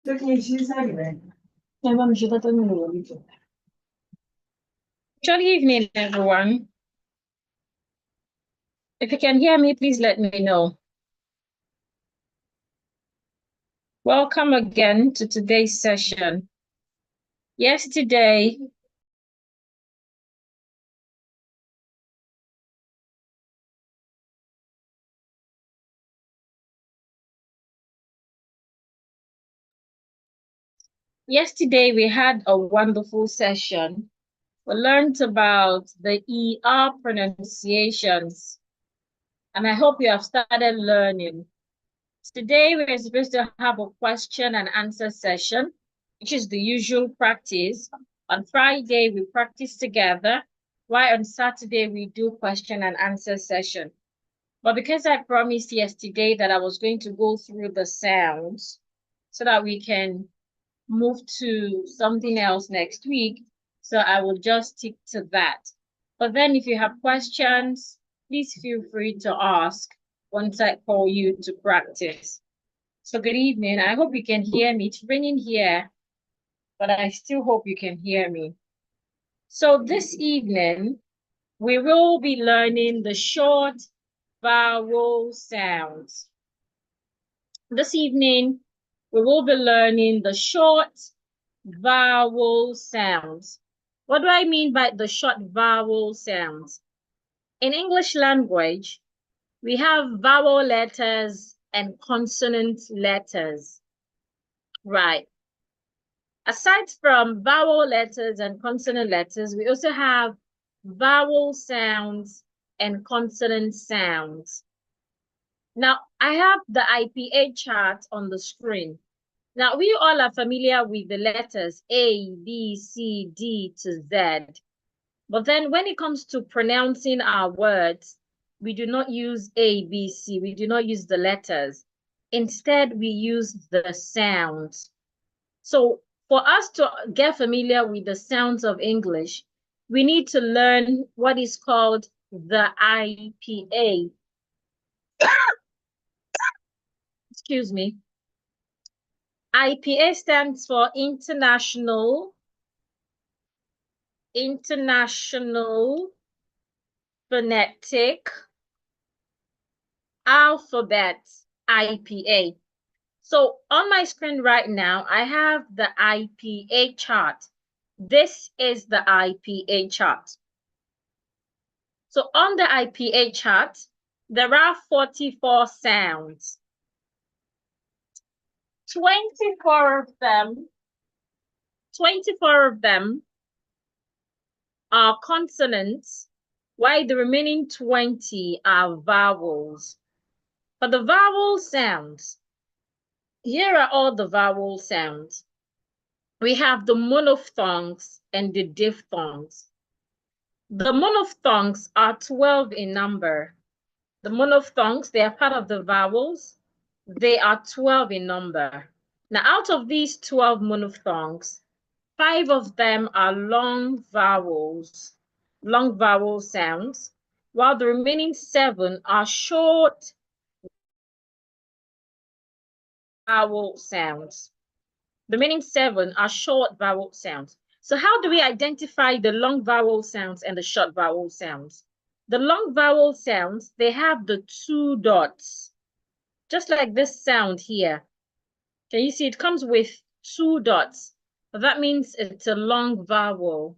Good evening, everyone. If you can hear me, please let me know. Welcome again to today's session. Yesterday, we had a wonderful session. We learned about the ER pronunciations, and I hope you have started learning. Today, we're supposed to have a question and answer session, which is the usual practice. On Friday, we practice together, while on Saturday, we do question and answer session. But because I promised yesterday that I was going to go through the sounds so that we can move to something else next week, so I will just stick to that. But then if you have questions, please feel free to ask once I call you to practice. So good evening. I hope you can hear me. It's raining here, but I still hope you can hear me. So this evening, we will be learning the short vowel sounds. This evening, we will be learning the short vowel sounds. What do I mean by the short vowel sounds? In English language, we have vowel letters and consonant letters, right? Aside from vowel letters and consonant letters, we also have vowel sounds and consonant sounds. Now, I have the IPA chart on the screen. Now, we all are familiar with the letters A, B, C, D to Z. But then when it comes to pronouncing our words, we do not use A, B, C. We do not use the letters. Instead, we use the sounds. So for us to get familiar with the sounds of English, we need to learn what is called the IPA. Excuse me. IPA stands for International Phonetic Alphabet, IPA. So on my screen right now, I have the IPA chart. This is the IPA chart. So on the IPA chart, there are 44 sounds. 24 of them are consonants, while the remaining 20 are vowels. For the vowel sounds, here are all the vowel sounds. We have the monophthongs and the diphthongs. The monophthongs are 12 in number. The monophthongs, they are part of the vowels. They are 12 in number. Now, out of these 12 monophthongs, 5 of them are long vowel sounds, while the remaining 7 are short vowel sounds. The remaining 7 are short vowel sounds. So how do we identify the long vowel sounds and the short vowel sounds? The long vowel sounds, they have the 2 dots, just like this sound here. Can you see it comes with 2 dots? That means it's a long vowel.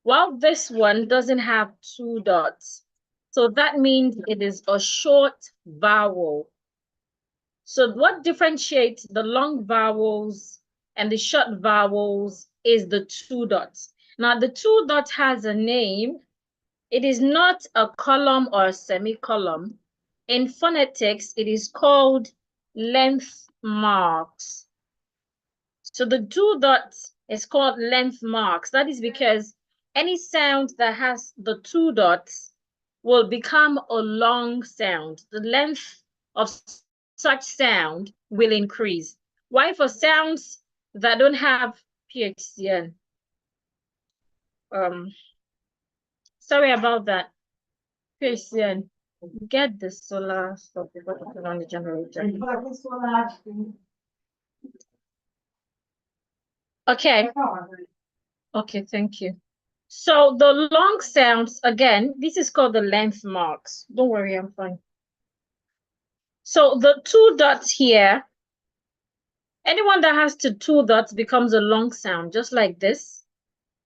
While this one doesn't have 2 dots. So that means it is a short vowel. So what differentiates the long vowels and the short vowels is the 2 dots. Now the 2 dot has a name. It is not a column or a semicolon. In phonetics, it is called length marks. So the 2 dots is called length marks. That is because any sound that has the 2 dots will become a long sound. The length of such sound will increase. Why for sounds that don't have PHCN? Sorry about that. PHCN. Get the solar stuff before you put on the generator. Okay. Okay, thank you. So the long sounds, again, this is called the length marks. Don't worry, I'm fine. So the two dots here, anyone that has two dots becomes a long sound, just like this.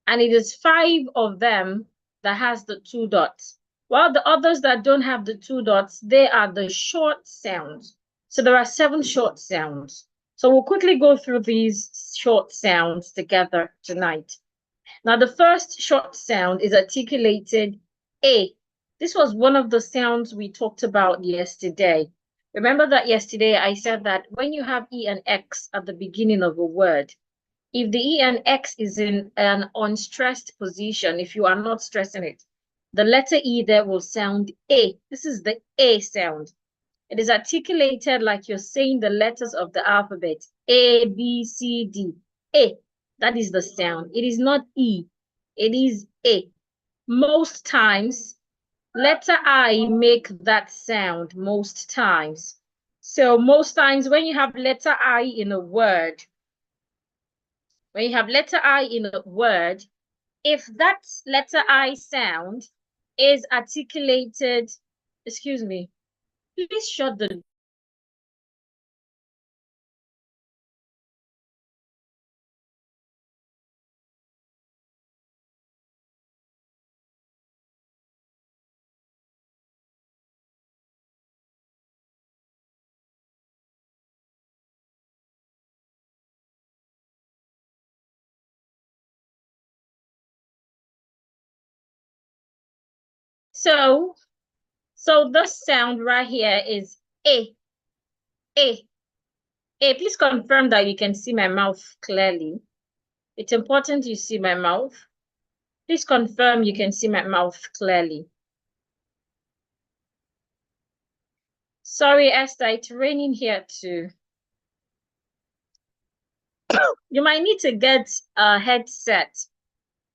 And it is 5 of them that has the two dots. While the others that don't have the two dots, they are the short sounds. So there are 7 short sounds. So we'll quickly go through these short sounds together tonight. Now, the first short sound is articulated A. This was one of the sounds we talked about yesterday. Remember that yesterday I said that when you have E and X at the beginning of a word, if the E and X is in an unstressed position, if you are not stressing it, the letter E there will sound A. This is the A sound. It is articulated like you're saying the letters of the alphabet. A, B, C, D. A. That is the sound. It is not E. It is A. Most times, letter I make that sound most times. So most times when you have letter I in a word, if that letter I sound is articulated, excuse me, please shut the. So this sound right here is A, A, A. Please confirm that you can see my mouth clearly. It's important you see my mouth. Please confirm you can see my mouth clearly. Sorry, Esther, it's raining here too. You might need to get a headset.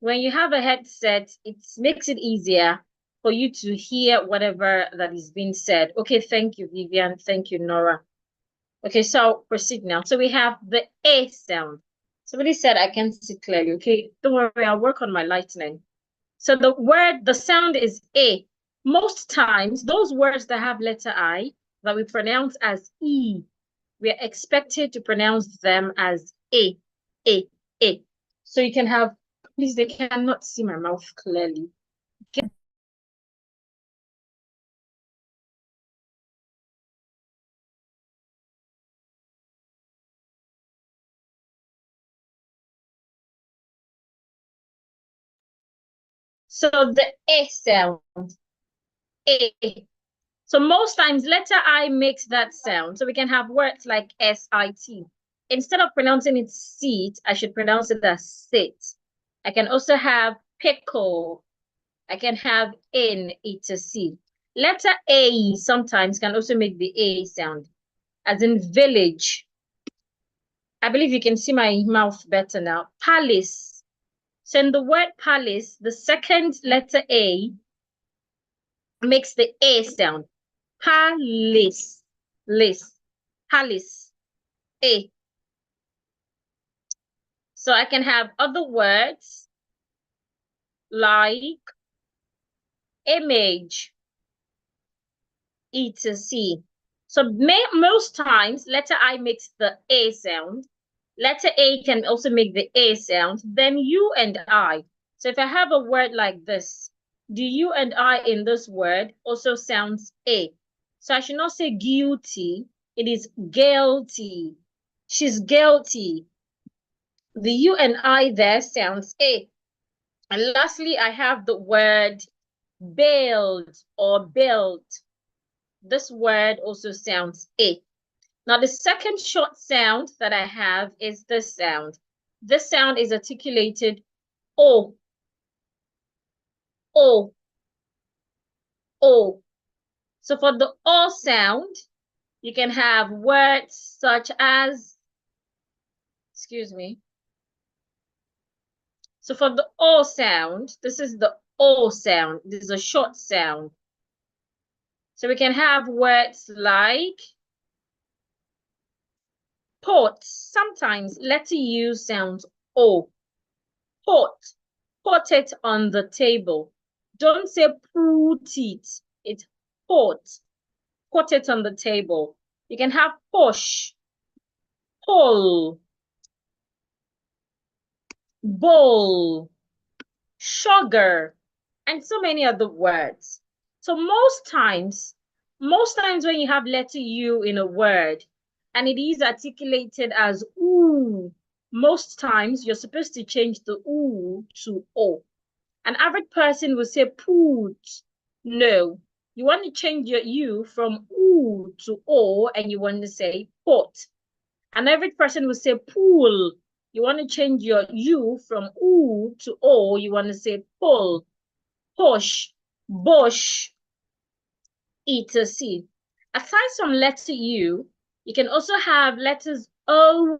When you have a headset, it makes it easier for you to hear whatever that is being said. Okay, thank you, Vivian. Thank you, Nora. Okay, so proceed now. So we have the A sound. Somebody said I can see clearly. Okay, don't worry, I'll work on my lightning. So the sound is A. Most times, those words that have letter I that we pronounce as E, we are expected to pronounce them as A, A, A. So you can have, please, they cannot see my mouth clearly. So the A sound, A. So most times letter I makes that sound. So we can have words like S-I-T. Instead of pronouncing it seat, I should pronounce it as sit. I can also have pickle. I can have in, it's a C. Letter A sometimes can also make the A sound, as in village. I believe you can see my mouth better now. Palace. So in the word palace, the second letter A makes the A sound. Palace, list, palace, A. So I can have other words like image, E to C. So most times, letter I makes the A sound. Letter A can also make the A sound. Then you and I. So if I have a word like this, the you and I in this word also sounds A. So I should not say guilty. It is guilty. She's guilty. The you and I there sounds A. And lastly, I have the word build or built. This word also sounds A. Now, the second short sound that I have is this sound. This sound is articulated O, O, O. So for the O sound, you can have words such as, excuse me. So for the O sound, this is the O sound. This is a short sound. So we can have words like pot. Sometimes letter U sounds O. Pot. Put it on the table. Don't say put it. It's pot. Put it on the table. You can have push, pull, bowl, sugar, and so many other words. So most times when you have letter U in a word and it is articulated as ooh, most times you're supposed to change the ooh to O. An average person will say put. No, you want to change your U from ooh to O and you want to say put. An average person will say pool. You want to change your U from ooh to O, you want to say pull, push, bush, etc. Aside from letter U, you can also have letters O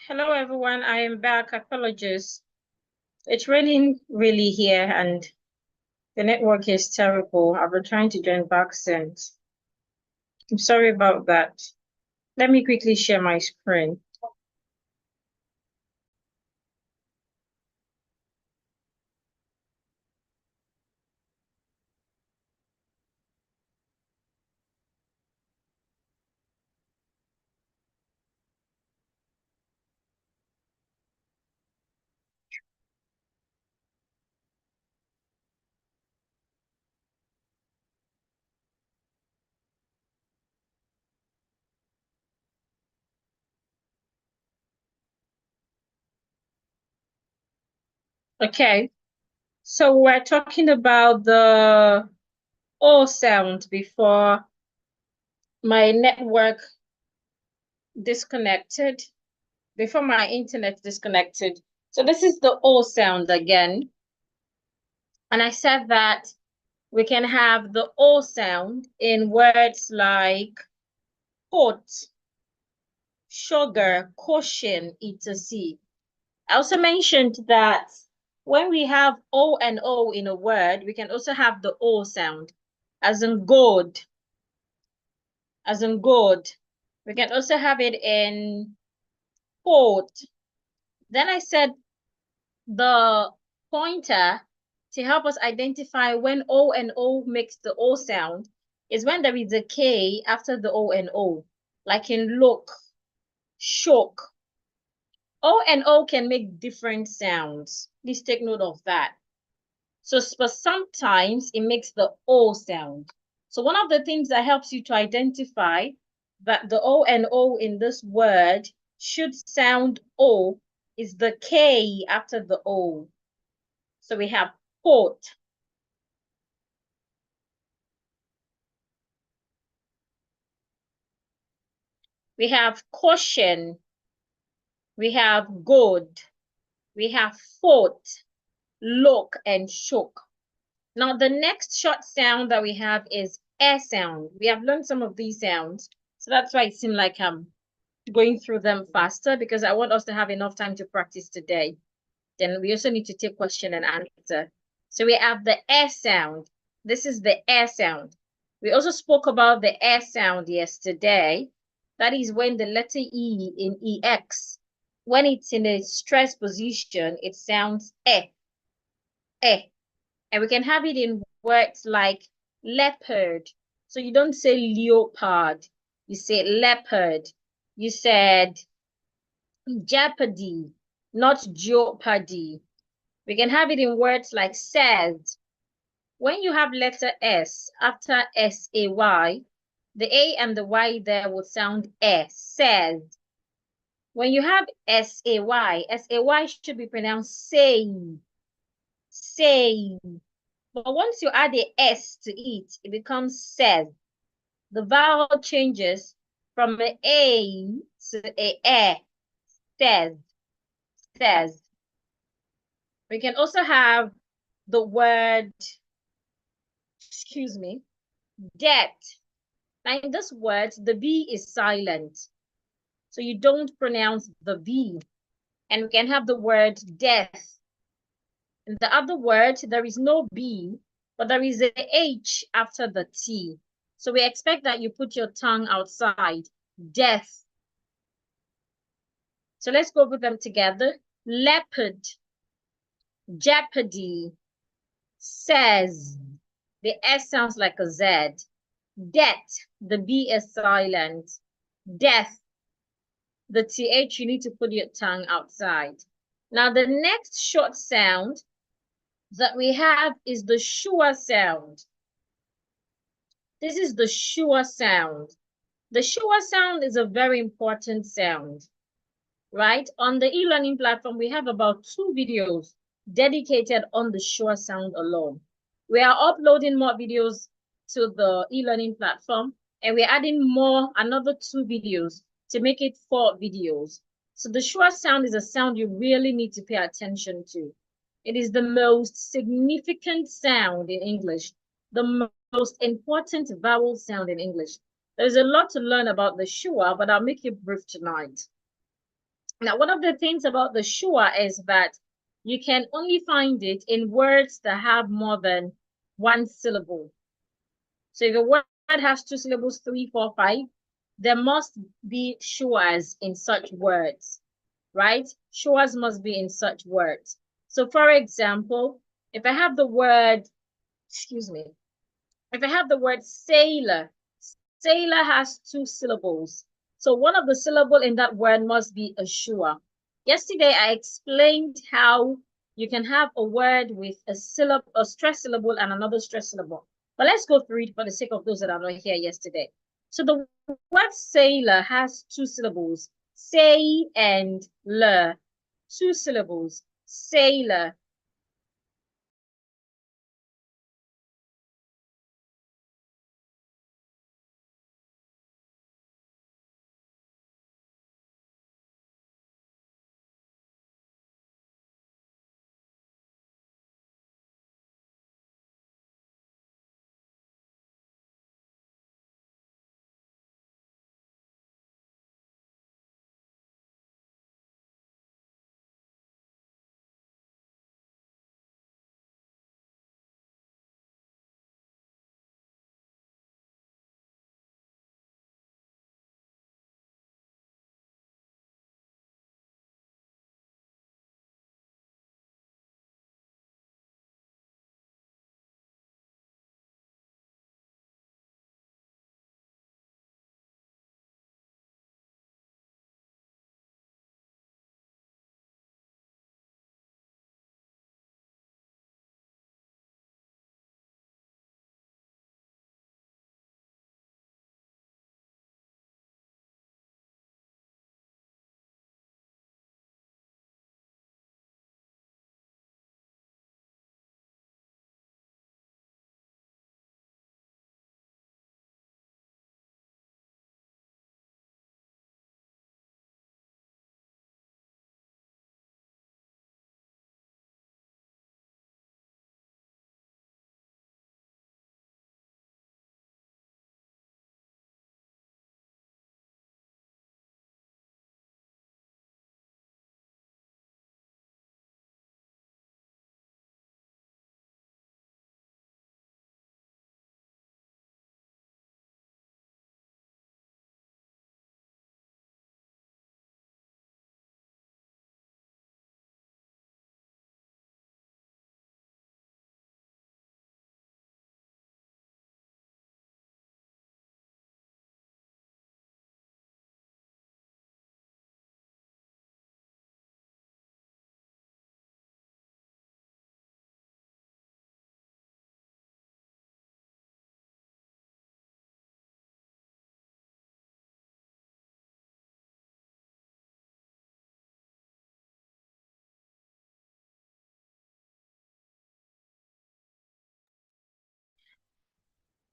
Hello, everyone. I am back. Apologies. It's raining really here and the network is terrible. I've been trying to join back since. I'm sorry about that. Let me quickly share my screen. Okay, so we're talking about the O sound before my network disconnected, before my internet disconnected. So this is the O sound again. And I said that we can have the O sound in words like coat, sugar, caution, etc. I also mentioned that when we have O and O in a word, we can also have the O sound, as in good, as in good. We can also have it in coat. Then I said the pointer to help us identify when O and O makes the O sound is when there is a K after the O and O, like in look, shook. O and O can make different sounds. Please take note of that. So, but sometimes it makes the O sound. So one of the things that helps you to identify that the O and O in this word should sound O is the K after the O. So we have coat. We have caution. We have good. We have fought, look, and shook. Now, the next short sound that we have is air sound. We have learned some of these sounds. So that's why it seemed like I'm going through them faster because I want us to have enough time to practice today. Then we also need to take question and answer. So we have the air sound. This is the air sound. We also spoke about the air sound yesterday. That is when the letter E in EX, when it's in a stress position, it sounds eh, eh. And we can have it in words like leopard. So you don't say leopard, you say leopard. You said jeopardy, not jeopardy. We can have it in words like said. When you have letter S after S-A-Y, the A and the Y there will sound S, said. When you have S-A-Y, S-A-Y should be pronounced say, say. But once you add a S to it, it becomes says. The vowel changes from an A to a E, says, says. We can also have the word, excuse me, debt. Now in this word, the B is silent. So you don't pronounce the B. And we can have the word death. In the other word, there is no B, but there is a H after the T. So we expect that you put your tongue outside. Death. So let's go over them together. Leopard, jeopardy, says. The S sounds like a Z. Debt, the B is silent. Death, the TH, you need to put your tongue outside. Now the next short sound that we have is the schwa sound. This is the schwa sound. The schwa sound is a very important sound, right? On the e-learning platform, we have about 2 videos dedicated on the schwa sound alone. We are uploading more videos to the e-learning platform, and we're adding another 2 videos to make it 4 videos. So the schwa sound is a sound you really need to pay attention to. It is the most significant sound in English, the most important vowel sound in English. There's a lot to learn about the schwa, but I'll make it brief tonight. Now, one of the things about the sure is that you can only find it in words that have more than one syllable. So if a word has two syllables, three, four, five, there must be sure's in such words, right? Sure's must be in such words. So for example, if I have the word, excuse me, if I have the word sailor, sailor has two syllables. So one of the syllable in that word must be a sure. Yesterday, I explained how you can have a word with a syllable, a stress syllable and another stress syllable. But let's go through it for the sake of those that are not here yesterday. So the word sailor has two syllables, say and le. Two syllables, sailor.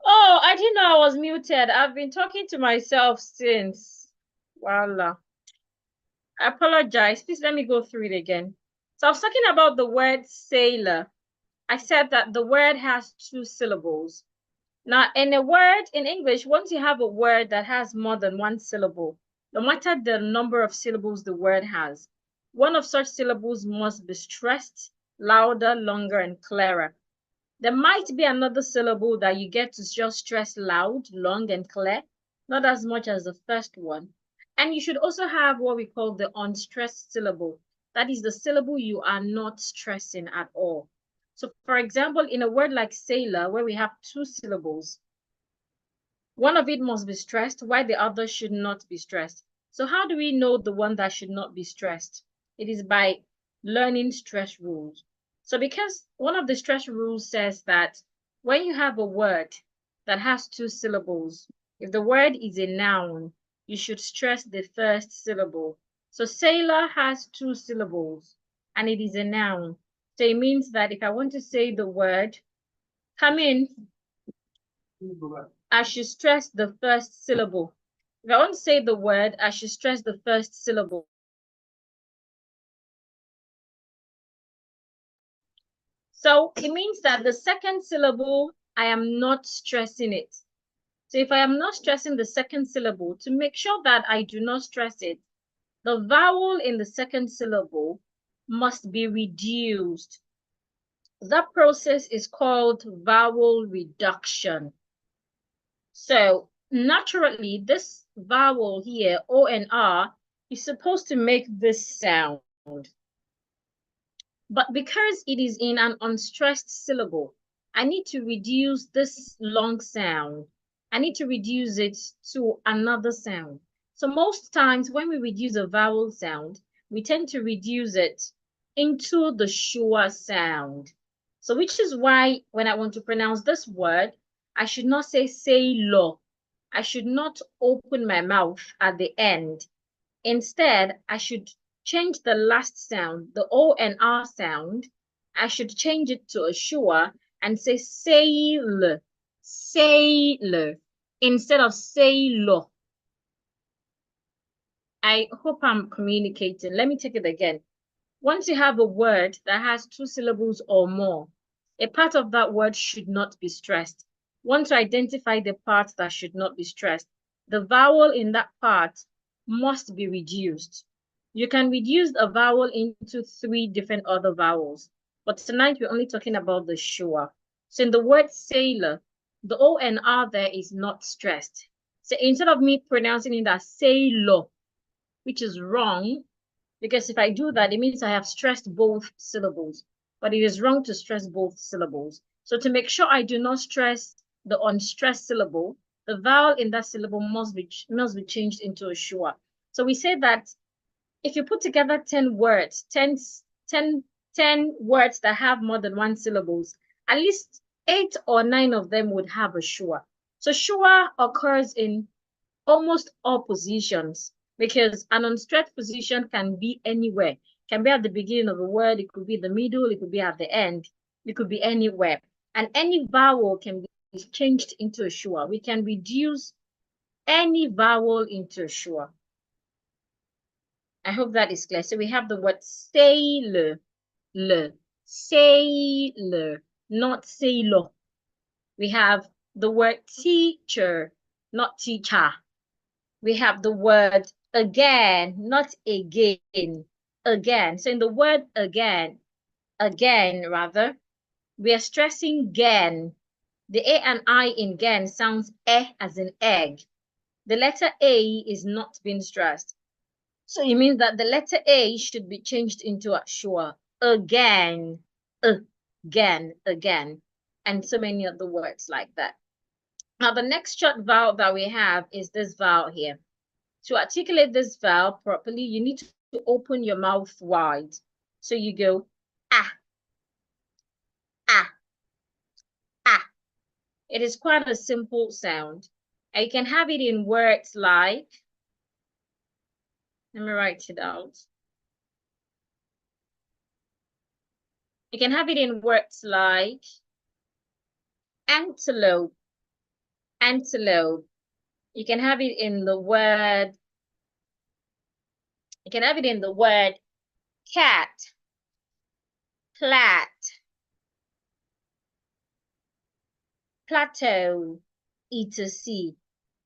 Oh, I didn't know I was muted. I've been talking to myself since. Voila. I apologize. Please let me go through it again. So I was talking about the word sailor. I said that the word has two syllables. Now, in a word in English, once you have a word that has more than one syllable, no matter the number of syllables the word has, one of such syllables must be stressed, louder, longer, and clearer. There might be another syllable that you get to just stress loud, long, and clear, not as much as the first one. And you should also have what we call the unstressed syllable. That is the syllable you are not stressing at all. So, for example, in a word like sailor, where we have two syllables, one of it must be stressed, while the other should not be stressed. So how do we know the one that should not be stressed? It is by learning stress rules. So because one of the stress rules says that when you have a word that has two syllables, if the word is a noun, you should stress the first syllable. So sailor has two syllables and it is a noun. So it means that if I want to say the word, come in, I should stress the first syllable. If I want to say the word, I should stress the first syllable. So it means that the second syllable, I am not stressing it. So if I am not stressing the second syllable, to make sure that I do not stress it, The vowel in the second syllable must be reduced. That process is called vowel reduction. So naturally, this vowel here, O and R, is supposed to make this sound. But because it is in an unstressed syllable, I need to reduce this long sound. I need to reduce it to another sound. So most times when we reduce a vowel sound, we tend to reduce it into the sure sound. So which is why when I want to pronounce this word, I should not say lo. I should not open my mouth at the end. Instead, I should change the last sound, the O and R sound. I should change it to a sure and say sail, sail, instead of sailor. I hope I'm communicating. Let me take it again. Once you have a word that has two syllables or more, a part of that word should not be stressed. Want to identify the part that should not be stressed. The vowel in that part must be reduced. You can reduce a vowel into 3 different other vowels, but tonight we're only talking about the sure. So in the word sailor, the O and R there is not stressed. So instead of me pronouncing it as sailor, which is wrong, because if I do that, it means I have stressed both syllables, but it is wrong to stress both syllables. So to make sure I do not stress the unstressed syllable, the vowel in that syllable must be changed into a sure. So we say that if you put together 10 words, 10 words that have more than 1 syllables, at least 8 or 9 of them would have a sure. So sure occurs in almost all positions because an unstressed position can be anywhere. It can be at the beginning of a word, it could be the middle, it could be at the end, it could be anywhere. And any vowel can be changed into a sure. We can reduce any vowel into a sure. I hope that is clear. So we have the word sailor, sailor, not sailor. We have the word teacher, not teacher. We have the word again, not again, again. So in the word again rather, we are stressing gen. The A and I in gen sounds as in egg. The letter A is not being stressed. So it means that the letter A should be changed into a sure. Again, again, and so many other words like that. Now the next short vowel that we have is this vowel here. To articulate this vowel properly, you need to open your mouth wide. So you go, ah, ah, ah. It is quite a simple sound. And you can have it in words like, let me write it out. You can have it in words like antelope, antelope. You can have it in the word, cat, plat, plateau, etc.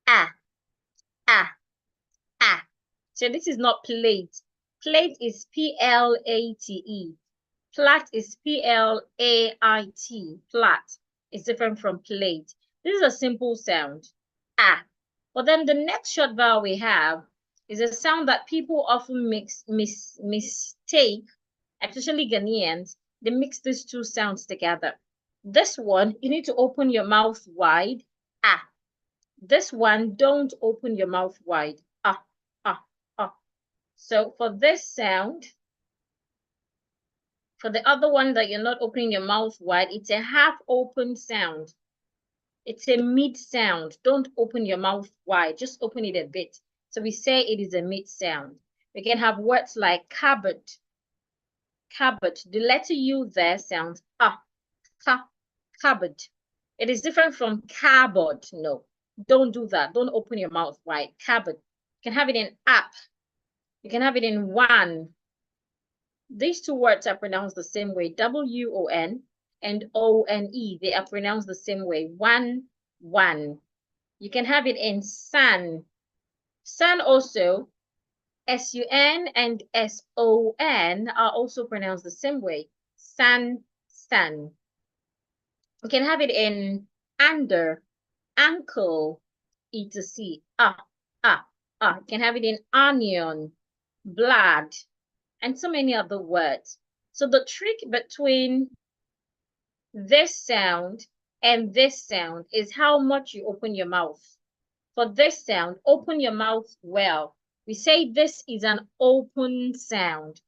Ah, ah, ah. So this is not plate. Plate is Plate. Plat is Plait. Plat is different from plate. This is a simple sound. Ah. But then the next short vowel we have is a sound that people often mistake, especially Ghanaians. They mix these two sounds together. This one, you need to open your mouth wide. Ah. This one, don't open your mouth wide. Ah, ah, ah. So for this sound, for the other one that you're not opening your mouth wide, it's a half open sound. It's a mid sound. Don't open your mouth wide, just open it a bit. So we say it is a mid sound. We can have words like cupboard, cupboard. The letter U there sounds cupboard. It is different from cardboard. No, don't do that. Don't open your mouth wide. Cupboard. You can have it in app. You can have it in one. These two words are pronounced the same way, W-O-N and O-N-E. They are pronounced the same way, one. You can have it in sun. Sun also, S-U-N and S-O-N are also pronounced the same way. San, san. We can have it in under, ankle, etc. You can have it in onion, blood, and so many other words. So the trick between this sound and this sound is how much you open your mouth. For this sound, open your mouth well. We say this is an open sound.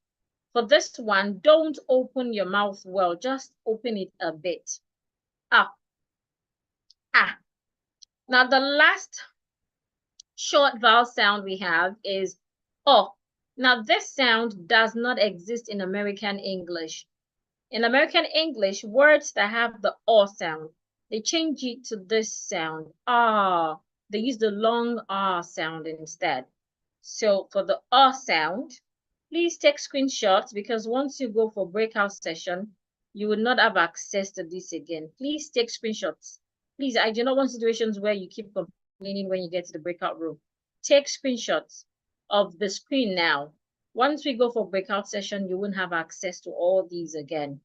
For this one, don't open your mouth well, just open it a bit. Ah, ah. Now the last short vowel sound we have is O. Now this sound does not exist in American English. In American English, words that have the O sound, they change it to this sound, ah. They use the long R sound instead. So for the O sound, please take screenshots because once you go for breakout session, you will not have access to this again. Please take screenshots. Please, I do not want situations where you keep complaining when you get to the breakout room. Take screenshots of the screen now. Once we go for breakout session, you won't have access to all these again.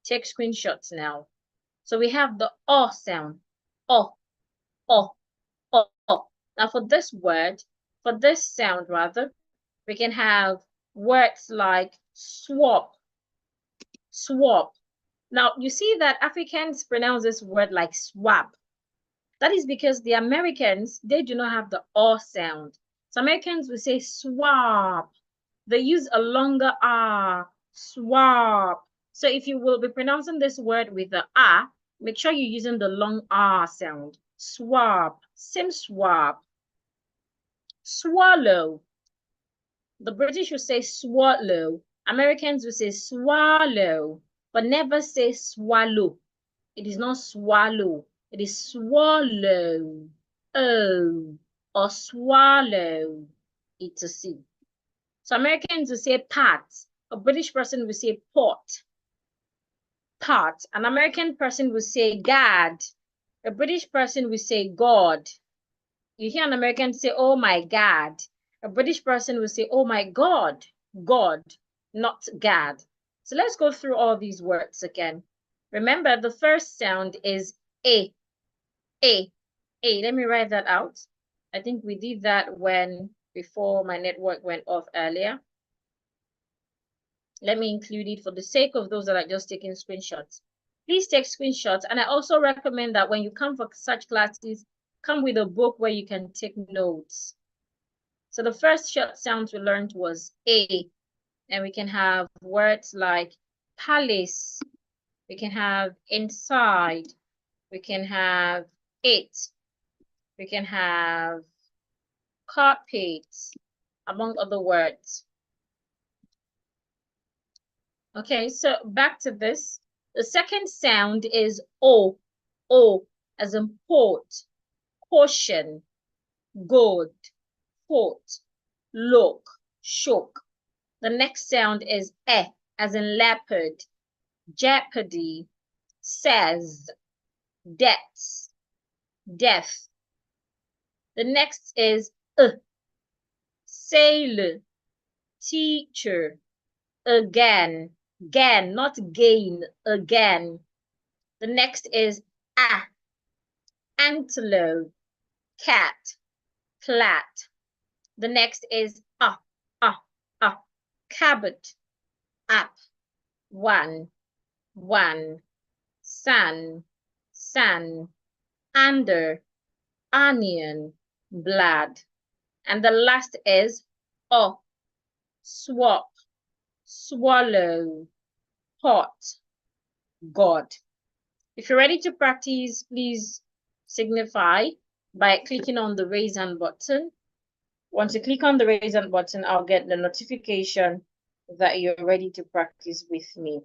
Take screenshots now. So we have the O sound. O, O, O. Now for this word, for this sound rather, we can have words like swap, swap. Now you see that Africans pronounce this word like swap. That is because the Americans, they do not have the O sound. So Americans will say swap. They use a longer R, swap. So if you will be pronouncing this word with the R, make sure you're using the long R sound. Swap, same swap. Swallow. The British will say swallow. Americans will say swallow, but never say swallow. It is not swallow. It is swallow. Oh, or swallow. It's a C. So Americans will say pat. A British person will say pot. Pot. An American person will say God. A British person will say God. You hear an American say, oh my God. A British person will say, oh my God. God, not God. So let's go through all these words again. Remember, the first sound is A. A. A. Let me write that out. I think we did that before my network went off earlier. Let me include it for the sake of those that are just taking screenshots. Please take screenshots. And I also recommend that when you come for such classes, come with a book where you can take notes. So the first short sounds we learned was A. And we can have words like palace. We can have inside. We can have it. We can have carpet, among other words. Okay, so back to this. The second sound is O. O as in port, portion, good, port, look, shook. The next sound is E as in leopard, jeopardy, says, debts, death. The next is sailor, teacher, again, again, not gain, again. The next is antelope, cat, flat. The next is cabot, up, one, sun, under, onion, blood. And the last is swap, swallow, pot, God. If you're ready to practice, please signify by clicking on the raise hand button. Once you click on the raise hand button, I'll get the notification that you're ready to practice with me.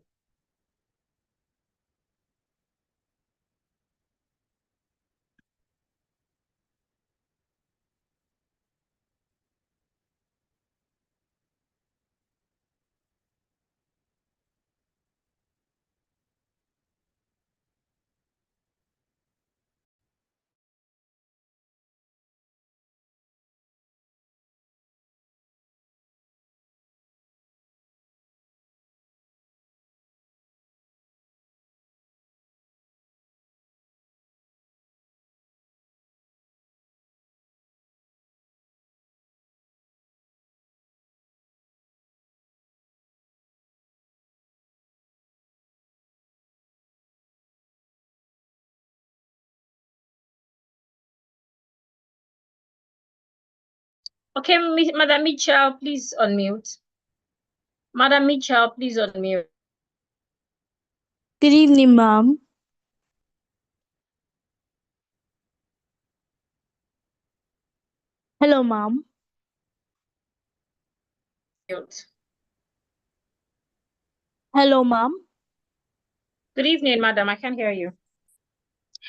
Okay, Madam Mitchell, please unmute. Madam Mitchell, please unmute. Good evening, ma'am. Hello, ma'am. Mute. Hello, ma'am. Good evening, madam. I can't hear you.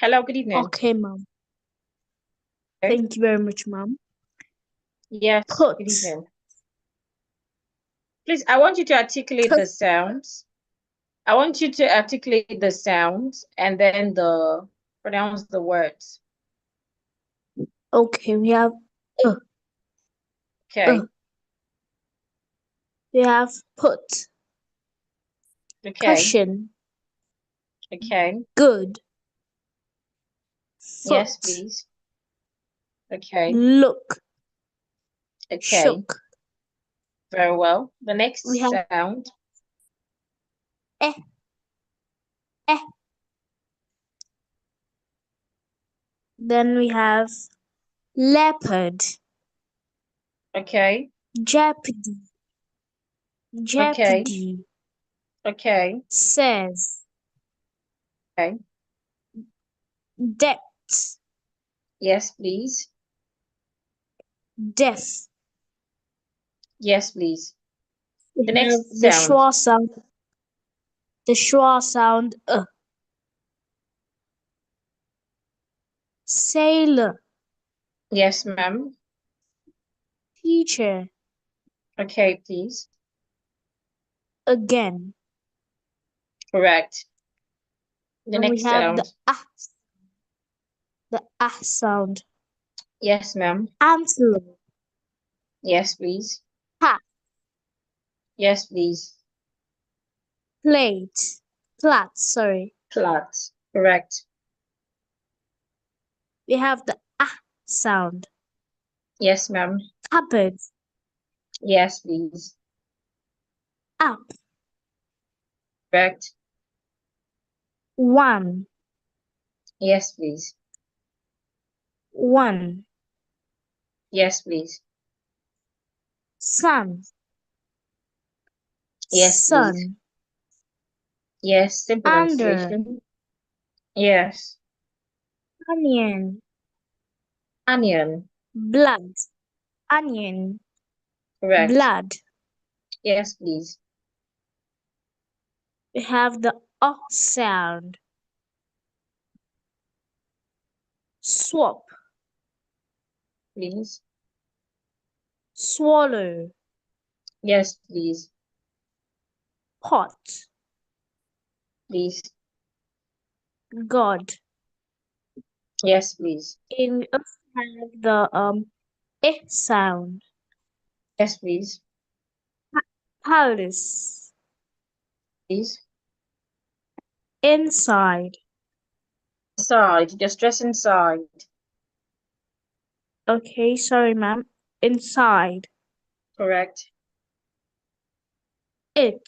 Hello, good evening. Okay, ma'am. Okay. Thank you very much, ma'am. Yes, Put. good evening. Please, I want you to articulate the sounds. I want you to articulate the sounds and then pronounce the words. Okay, we have Okay. we have put. Okay. Cushion. Okay. Good. Yes, Foot. please. Okay. Look. Okay. Shook. Very well. The We next have sound. eh. Eh. Then we have leopard. Okay. Jeopardy. Okay. Jeopardy. Okay. Says. Okay. Depth. Yes, please. Death. Yes, please. We The have next the sound. schwa sound. The schwa sound. Sailor. Yes, ma'am. Teacher. Okay, please. Again. Correct. The Then we next have sound. the ah sound. Yes, ma'am. Antelope. Yes, please. Hat. Yes, please. Plate. Plat, sorry. Flat. Correct. We have the ah sound. Yes, ma'am. Cupboard. Yes, please. Up. Correct. One. Yes, please. One. Yes, please. Sun. Yes, please. Sun. Yes, same Under. pronunciation. Yes. Onion. Onion. Blood. Onion. Correct. Blood. Yes, please. We have the oh sound. Swap. Please. Swallow. Yes, please. Pot. Please. God. Yes, please. And we also have the eh sound. Yes, please. Palace. Please. Inside. Side. Just dress inside. Okay, sorry, ma'am. Inside. Correct. It.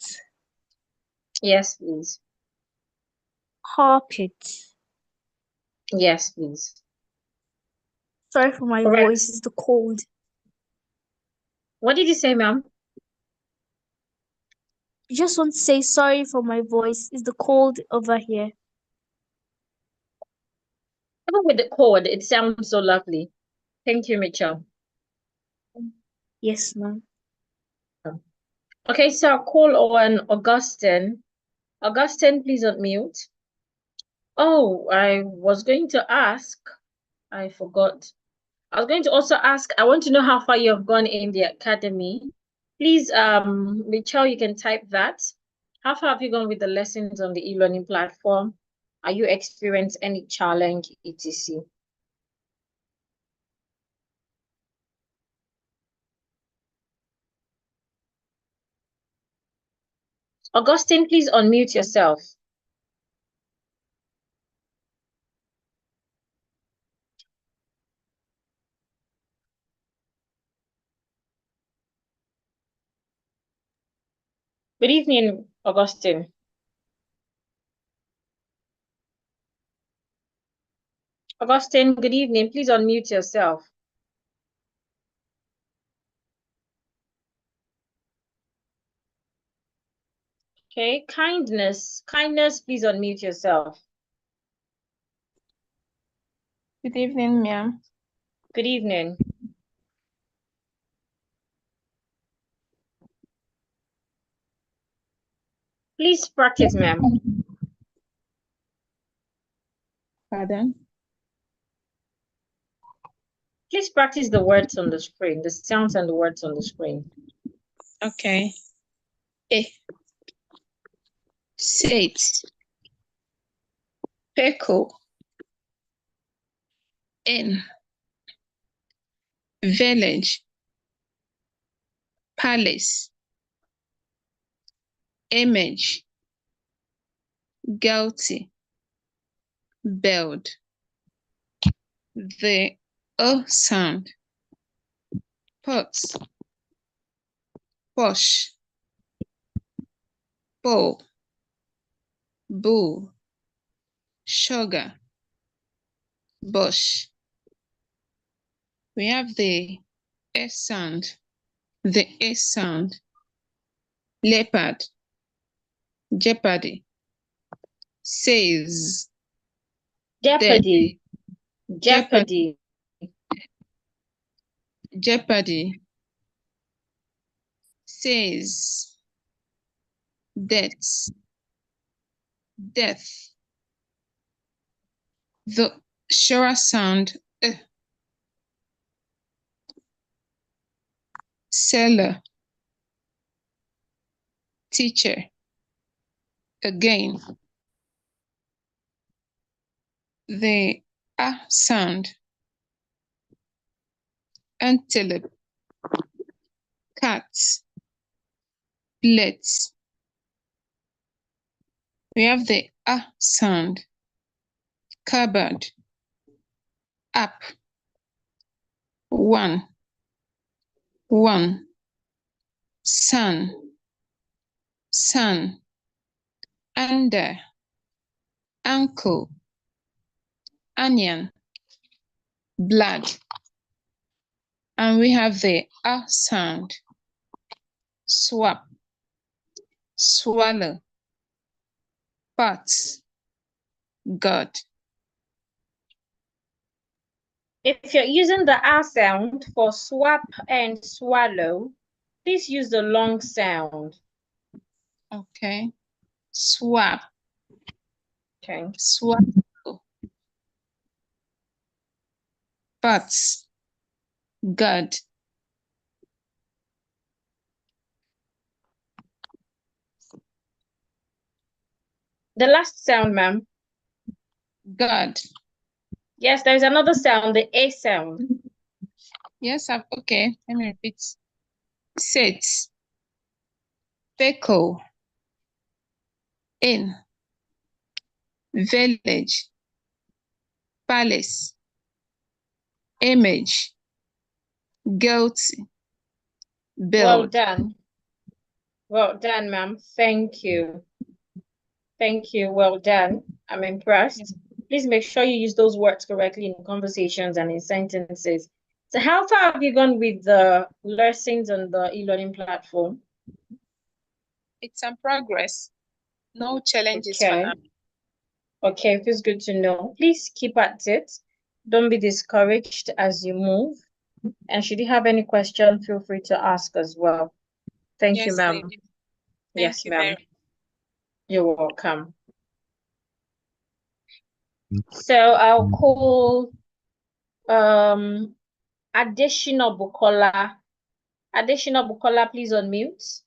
Yes, please. Carpet. Yes, please. Sorry for my voice, Correct. it's the cold. What did you say, ma'am? Just want to say sorry for my voice, it's the cold over here. Even with the chord, it sounds so lovely. Thank you, Mitchell. Yes, ma'am. Okay, so I'll call on Augustine. Augustine, please unmute. Oh, I was going to ask. I forgot. I was going to also ask, I want to know how far you have gone in the academy. Please, Mitchell, you can type that. How far have you gone with the lessons on the e-learning platform? Are you experiencing any challenge, etc.? Augustine, please unmute yourself. Good evening, Augustine. Augustine, good evening. Please unmute yourself. Okay, kindness. Kindness, please unmute yourself. Good evening, ma'am. Good evening. Please practice, ma'am. Pardon? Please practice the words on the screen, the sounds and the words on the screen. Okay. Sit. Pickle. In. Village. Palace. Image. Guilty. Build. The sound. Pots. Push. Bowl. Bull. Sugar. Bush. We have the S sound. The S sound. Leopard. Jeopardy. Says. Jeopardy. Jeopardy. Jeopardy. Says. Death. Death. The surer sound. Seller. Teacher. Again. The sound. Antelope. Cats. Plates. We have the sound. Cupboard. Up. One. Sun. Sun. Under. Ankle. Onion. Blood. And we have the sound. Swap. Swallow. Pots. God. If you're using the R sound for swap and swallow, please use the long sound. Okay. Swap. Okay. Swallow. Pots. God. The last sound, ma'am. God. Yes, there's another sound, the A sound. Yes, okay. Let me repeat. Sit. Pickle. In. Village. Palace. Image. Guilty. Build. Well done. Well done, ma'am. Thank you. Thank you. Well done. I'm impressed. Please make sure you use those words correctly in conversations and in sentences. So how far have you gone with the lessons on the e-learning platform? It's in progress. No challenges for Okay. now. Okay, feels good to know. Please keep at it. Don't be discouraged as you move. And should you have any question, feel free to ask as well. Thank you, ma'am. Yes, ma'am. You're welcome. So I'll call Additional Bukola. Additional Bukola, please unmute.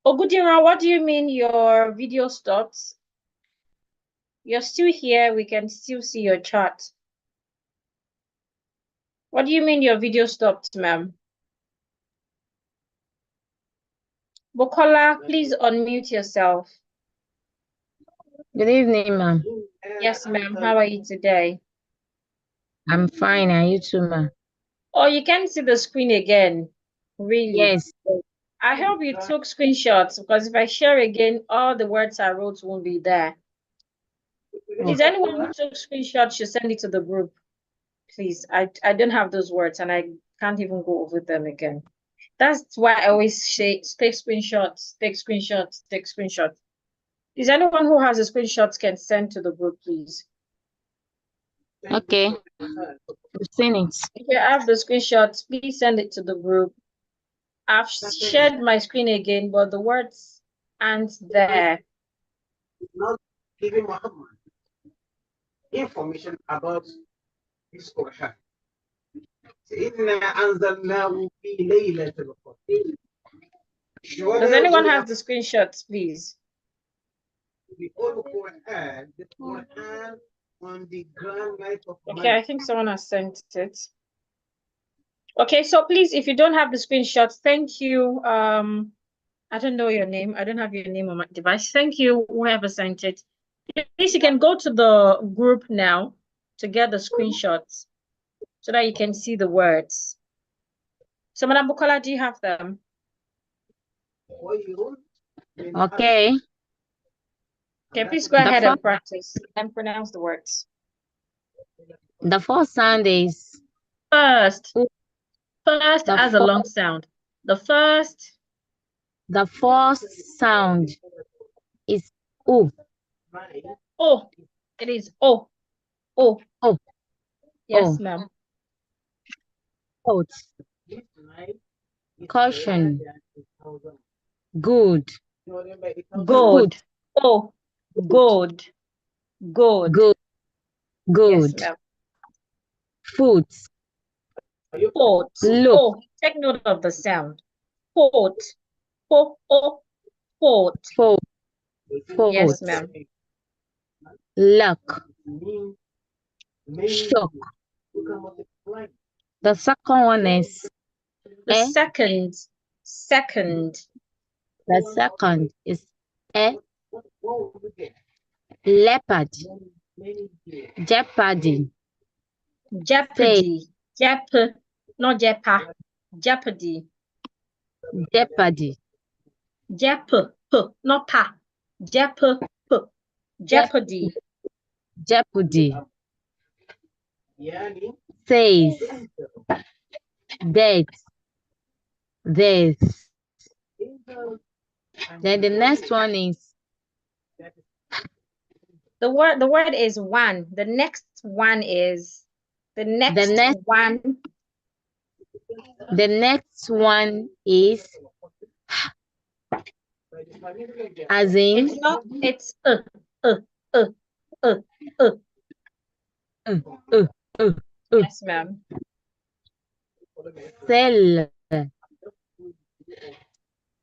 Ogudira, what do you mean your video stopped? You're still here. We can still see your chat. What do you mean your video stopped, ma'am? Bukola, please unmute yourself. Good evening, ma'am. Yes, ma'am. How are you today? I'm fine, and you too, ma'am? Oh, you can see the screen again. Really? Yes. I hope you took screenshots, because if I share again, all the words I wrote won't be there. Please, anyone who took screenshots should send it to the group. Please, I don't have those words and I can't even go over them again. That's why I always say take screenshots, take screenshots, take screenshots. Is anyone who has the screenshots can send to the group, please? Okay. We've seen it. If you have the screenshots, please send it to the group. I've shared my screen again, but the words aren't there. Not giving Muhammad information about this Quran. إِنَّا أَنزَلْنَاهُ فِي لَيْلَةِ الْقَدْرِ. Does anyone have the screenshots, please? The whole Quran, the Quran on the grand night of Okay, I night. think someone has sent it. Okay, so please, if you don't have the screenshots, thank you. I don't know your name. I don't have your name on my device. Thank you, whoever sent it. Please, you can go to the group now to get the screenshots so that you can see the words. So, Madam Bukola, do you have them? Okay. Okay, please go ahead and practice and pronounce the words. The first sound is First The has a long sound. The first sound is O. oh, it is oh, oh. Oh. Yes, Oh. ma'am. Out. Caution. Good. Good. Oh, good. Good. Good. Yes, Good. ma'am. Foot. Foot. Look. Oh, take note of the sound. Foot. Oh, oh, foot. Foot. Yes, Foot. ma'am. Luck. Shock. The second one is The eh. second. The second is leopard. Jeopardy. Jeopardy. Not jepa. Jeopardy. Jeopardy. Not pa. Jeopardy. Jeopardy. Says. Death. This. Then the next one is the word is one. The next one is The next one is as in it's not it's uh. Yes, ma'am. Cell.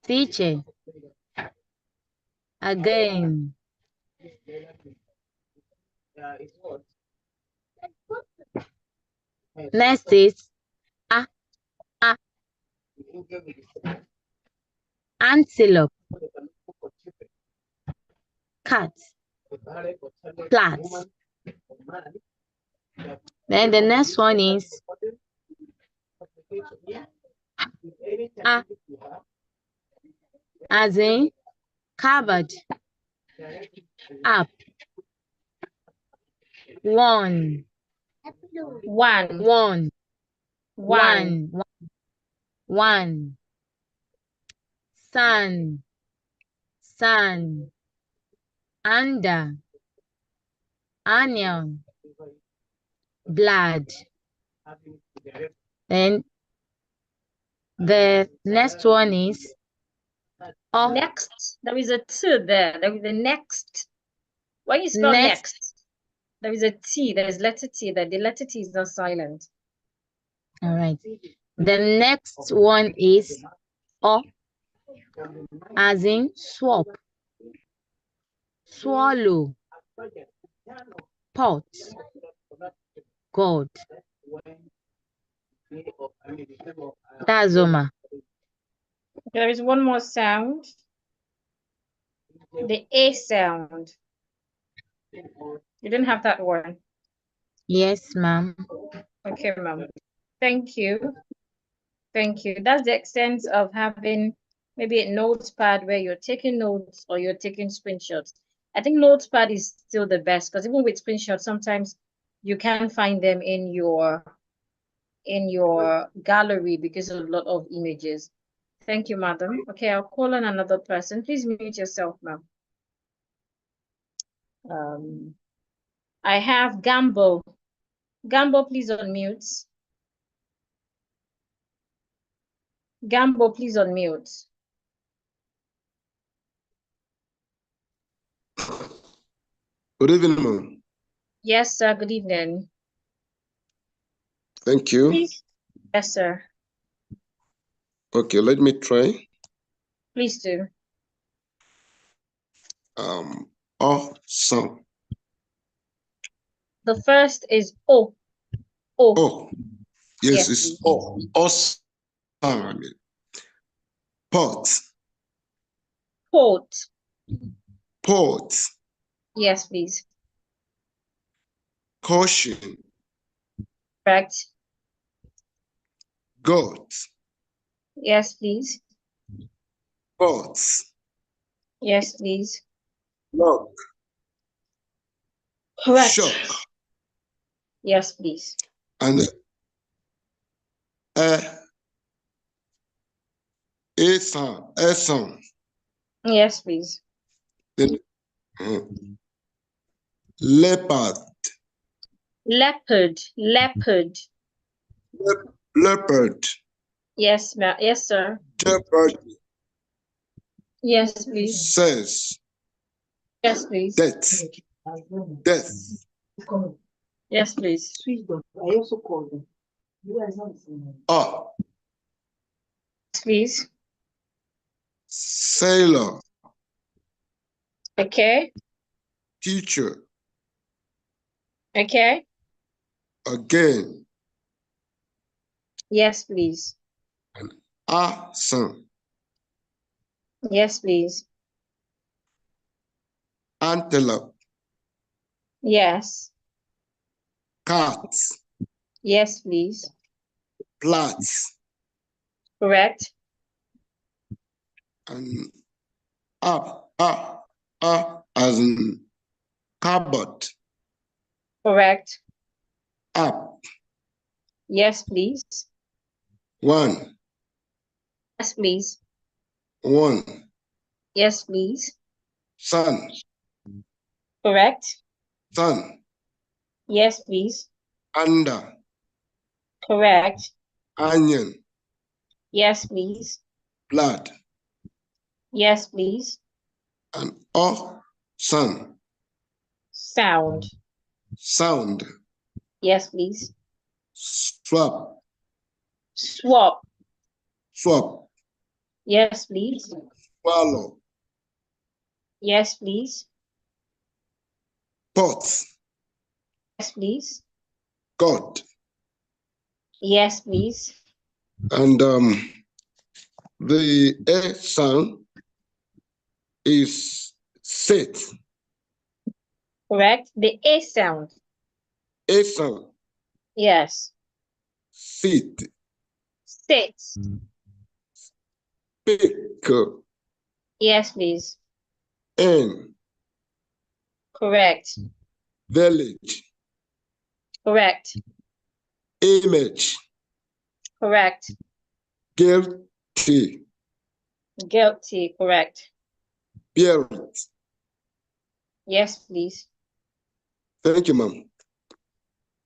Teacher. Again. Next is antelope. Cat. Flat. Then the next one is as in cupboard. Up. One. Sun. Under. Onion. Blood. Then the next one is next. There is a T there. There is a next. When you spell next, there is a T. There is letter T there. The letter T is not silent. All right. The next one is as in swap. Swallow. Pot. God. That's Zoma. There is one more sound. The A sound. You didn't have that one. Yes, ma'am. Okay, ma'am. Thank you. Thank you. That's the extent of having maybe a notepad where you're taking notes or you're taking screenshots. I think notepad is still the best because even with screenshots, sometimes you can't find them in your gallery because of a lot of images. Thank you, madam. Okay, I'll call on another person. Please mute yourself, ma'am. I have Gambo. Gambo, please unmute. Gambo, please unmute. Good evening, ma'am. Yes, sir. Good evening. Thank you. Please. Yes, sir. Okay, let me try. Please do. Awesome. The first is O. O. Oh, yes, Yes, it's please. awesome. I mean, pot, Port. port, Yes, please. caution, Correct. goat, Yes, please. pots, Yes, please. lock, Correct. shock, Yes, please. and a sound. Yes, please. Then leopard, Leopard. Leopard. leopard, Yes, ma'am. Yes, sir. shepherd, Yes, please. says, Yes, please. death, death, Yes, please. ah, Yes, please. sailor, Okay. teacher, Okay. again, Yes, please. son, Yes, please. antelope, Yes. cat, Yes, please. plats, Correct. and as in cupboard, Correct. up, Yes, please. one, Yes, please. one, Yes, please. sun, Correct. sun, Yes, please. under, Correct. onion, Yes, please. blood, Yes, please. and sun, Sound. sound, Yes, please. swap, Swap. swap, Yes, please. swallow, Yes, please. pot, Yes, please. god, Yes, please. and the a sound is sit, Correct. The A sound. a sound, Yes. sit, Sit. pick, Yes, please. in, Correct. village, Correct. image, Correct. guilty, Guilty. Correct. parent. Yes, please. Thank you, ma'am.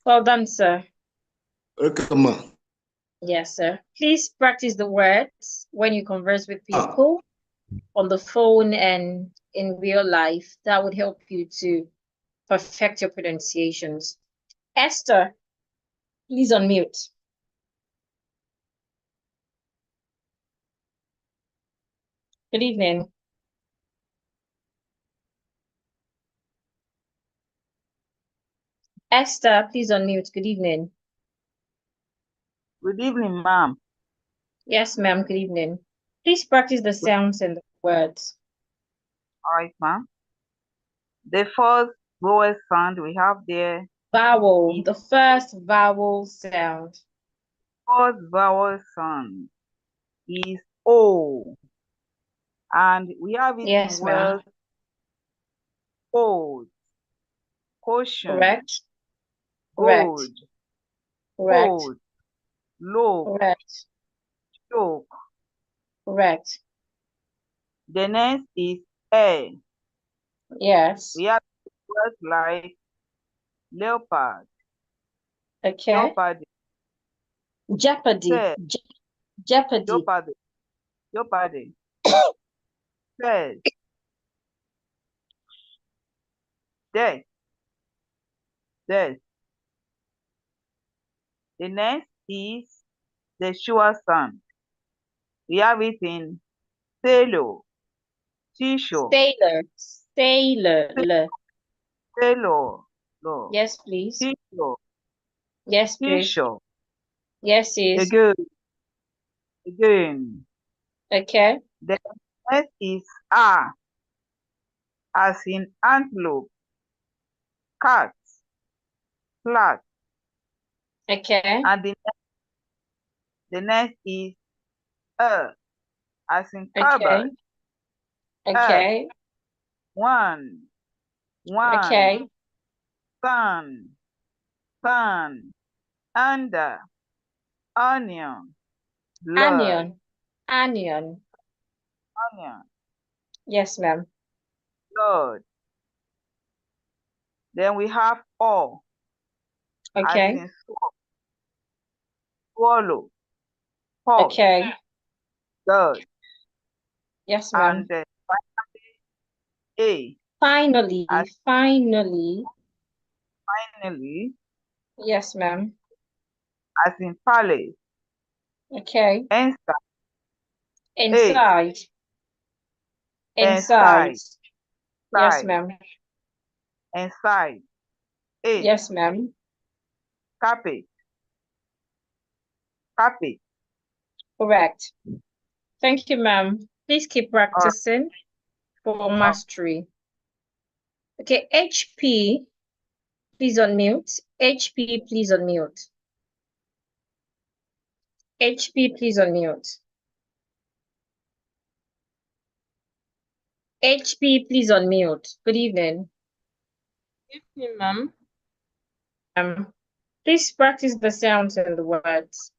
Well done, sir. Welcome, ma'am. Yes, sir. Please practice the words when you converse with people on the phone and in real life. That would help you to perfect your pronunciations. Esther, please unmute. Good evening. Esther, please unmute. Good evening. Good evening, ma'am. Yes, ma'am. Good evening. Please practice the sounds and the words. All right, ma'am. The first vowel sound we have there, Vowel, the first vowel sound. first vowel sound is O. And we have it Yes, in ma'am. words old, caution, Correct. Correct. gold, Correct. cold, low, Correct. choke, Correct. The next is air. Yes. We have words like leopard, Okay. jeopardy, Jeopardy. fair, Jeopardy. jeopardy, jeopardy, fair, death, death. The next is the sure sound. We have it in sailor, tissue, Sailor. Sailor. sailor, no, Yes, please. tissue, Yes, please. tissue. Yes, is. Again, again. Okay. The next is R, as in antelope, cat, flat, Okay. and the next is as in Okay. cupboard, Okay. one, Okay. sun, sun, under, onion, blood, Onion. Onion. onion, Yes, ma'am. blood. Then we have all, as Okay. in swallow, pot, Okay. dirt, Yes, ma'am. and a, Finally. as Finally. finally, Yes, ma'am. as in palace, Okay. inside, Inside. inside, Inside. Yes, side, ma'am. inside, eight, Yes, ma'am. carpet, carpet. Correct. Thank you, ma'am. Please keep practicing for mastery. Okay, HP, please unmute. HP, please unmute. HP, please unmute. HP, please unmute. Good evening. Good evening, ma'am. Please practice the sounds and the words.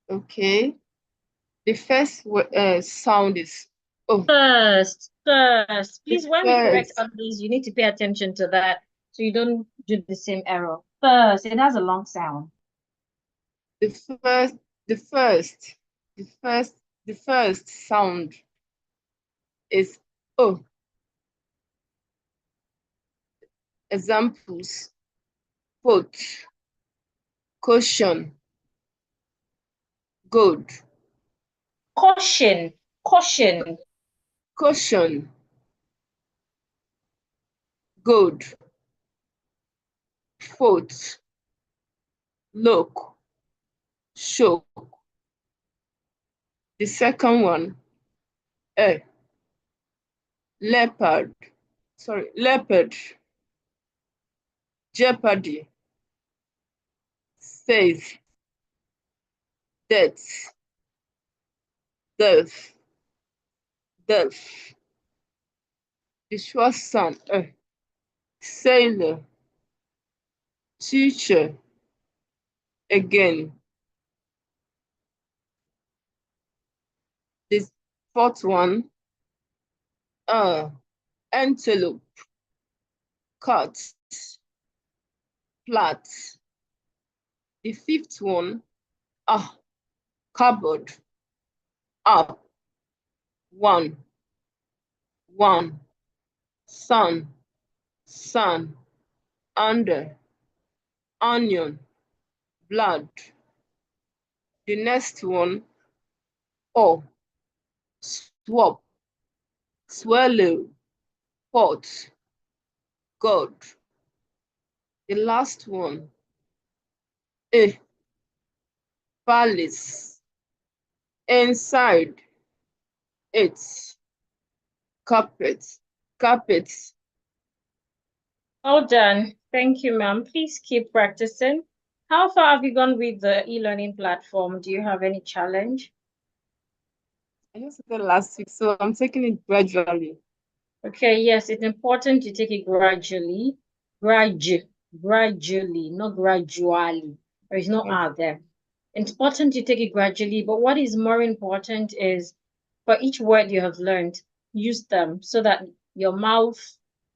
Okay. The first sound is oh. First. Please, when we correct First. others, you need to pay attention to that so you don't do the same error. First, it has a long sound. The first sound is oh. Examples: quote, caution, good, Caution. Caution. caution, good, foot, look, show. The second one, leopard, jeopardy, safe, death, death. The short sound, sailor, teacher, again. The fourth one, antelope, cut, flat. The fifth one, cupboard, up, one, sun, under, onion, blood. The next one, swap, swallow, pot, god. The last one, palace, inside, it's carpet. Well done. Thank you, ma'am. Please keep practicing. How far have you gone with the e-learning platform? Do you have any challenge? I just started last week, so I'm taking it gradually. Okay, yes, it's important to take it gradually. Gradually, not gradually. There is no R there. important you take it gradually, but what is more important is for each word you have learned, use them so that your mouth,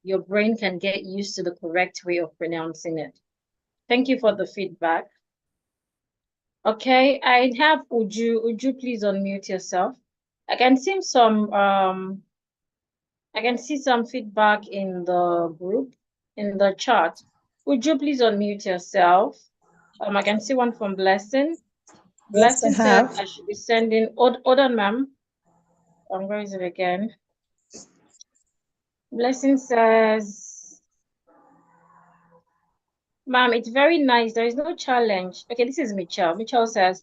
your brain can get used to the correct way of pronouncing it. Thank you for the feedback. Okay, I have Uju. Uju, please unmute yourself. I can see some feedback in the group, in the chat. Uju, please unmute yourself. I can see one from Blessing. Yes, I Blessing said have. I should be sending. Hold on, ma'am. Where is it again? Blessing says, ma'am, it's very nice. There is no challenge. Okay, this is Michelle. Michelle says,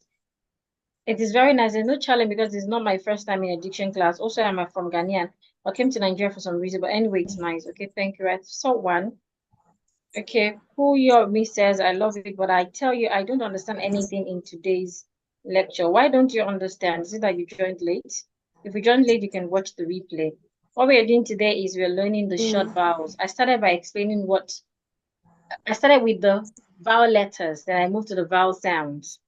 it is very nice. There's no challenge because it's not my first time in a diction class. Also, I'm from Ghanaian. I came to Nigeria for some reason, but anyway, it's nice. Okay, thank you. I saw one. Okay, who your me says, I love it, but I tell you, I don't understand anything in today's lecture. Why don't you understand? Is it that you joined late? If you joined late, you can watch the replay. What we are doing today is we're learning the short vowels. I started by explaining I started with the vowel letters, then I moved to the vowel sounds.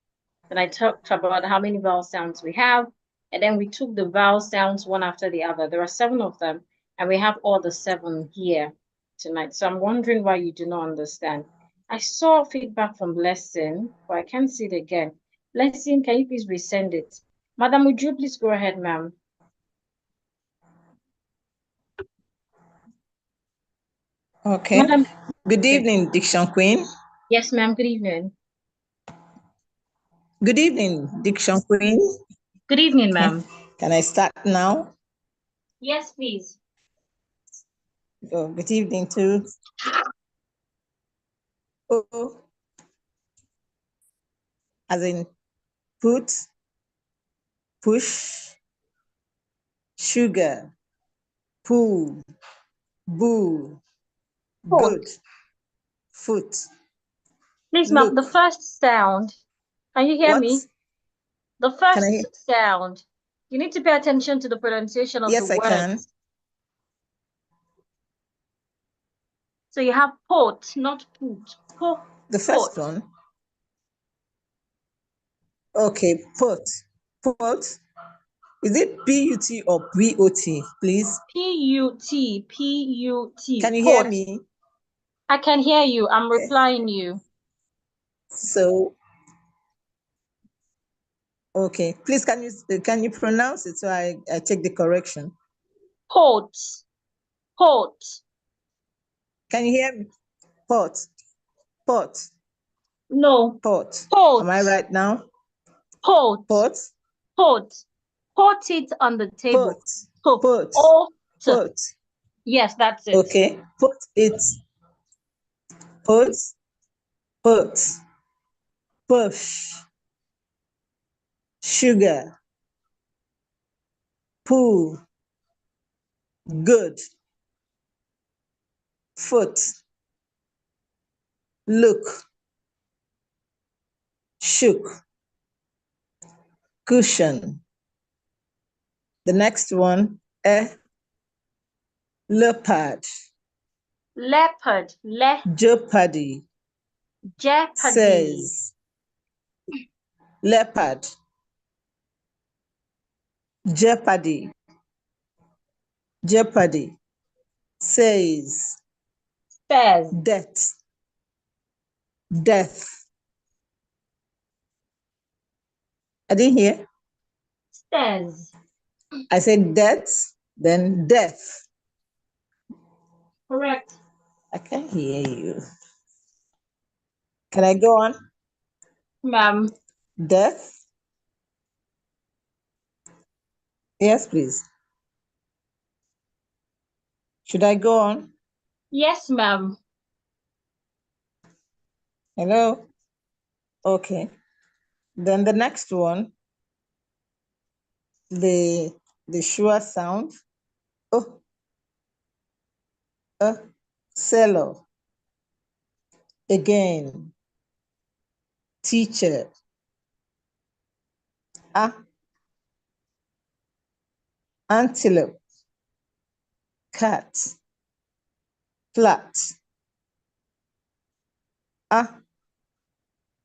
Then I talked about how many vowel sounds we have, and then we took the vowel sounds one after the other. There are 7 of them, and we have all the 7 here tonight. So I'm wondering why you do not understand. I saw feedback from Blessing, but I can't see it again. Blessing, can you please resend it? Madam, would you please go ahead, ma'am? Okay. Madam, Good evening, Diction Queen. yes, ma'am. Good evening. Good evening, Diction Queen. Good evening, ma'am. Can I start now? Yes, please. Oh, good evening to O, as in put, push, sugar, pull, boo, good, foot, Please, ma'am, look. the first sound. Can you hear What? me? The Can I hear? first sound. You need to pay attention to the pronunciation of the Yes, I can. words. So you have pot, not put. The first one. Okay, put. Put. Is it P-U-T or P-O-T, please? P-U-T, P-U-T. Can you hear Pot. me? I can hear you. I'm Okay. replying you. So, okay, please can you pronounce it so I take the correction? Pot. Pot. Can you hear me? Pot. Pot. No. Pot. Pot. Am I right now? Pot. Pot. Pot. Put it on the table. Put. Put. Pot. Put. Yes, that's it. Okay. Put it. Put. Put. Push. Sugar. Pull. Good. Foot. Look. Shook. Cushion. The next one, leopard. Leopard. Jeopardy. Jeopardy. Says. Leopard. Jeopardy. Jeopardy. Says. Says. Death. Death. I didn't hear. Says. I said death, then death. Correct. I can't hear you. Can I go on? Ma'am. Death. Yes, please. Should I go on? Yes, ma'am. Hello? Okay. Then the next one, the sure sound. Oh, cello. Again. Teacher. Antelope. Cat. Flat.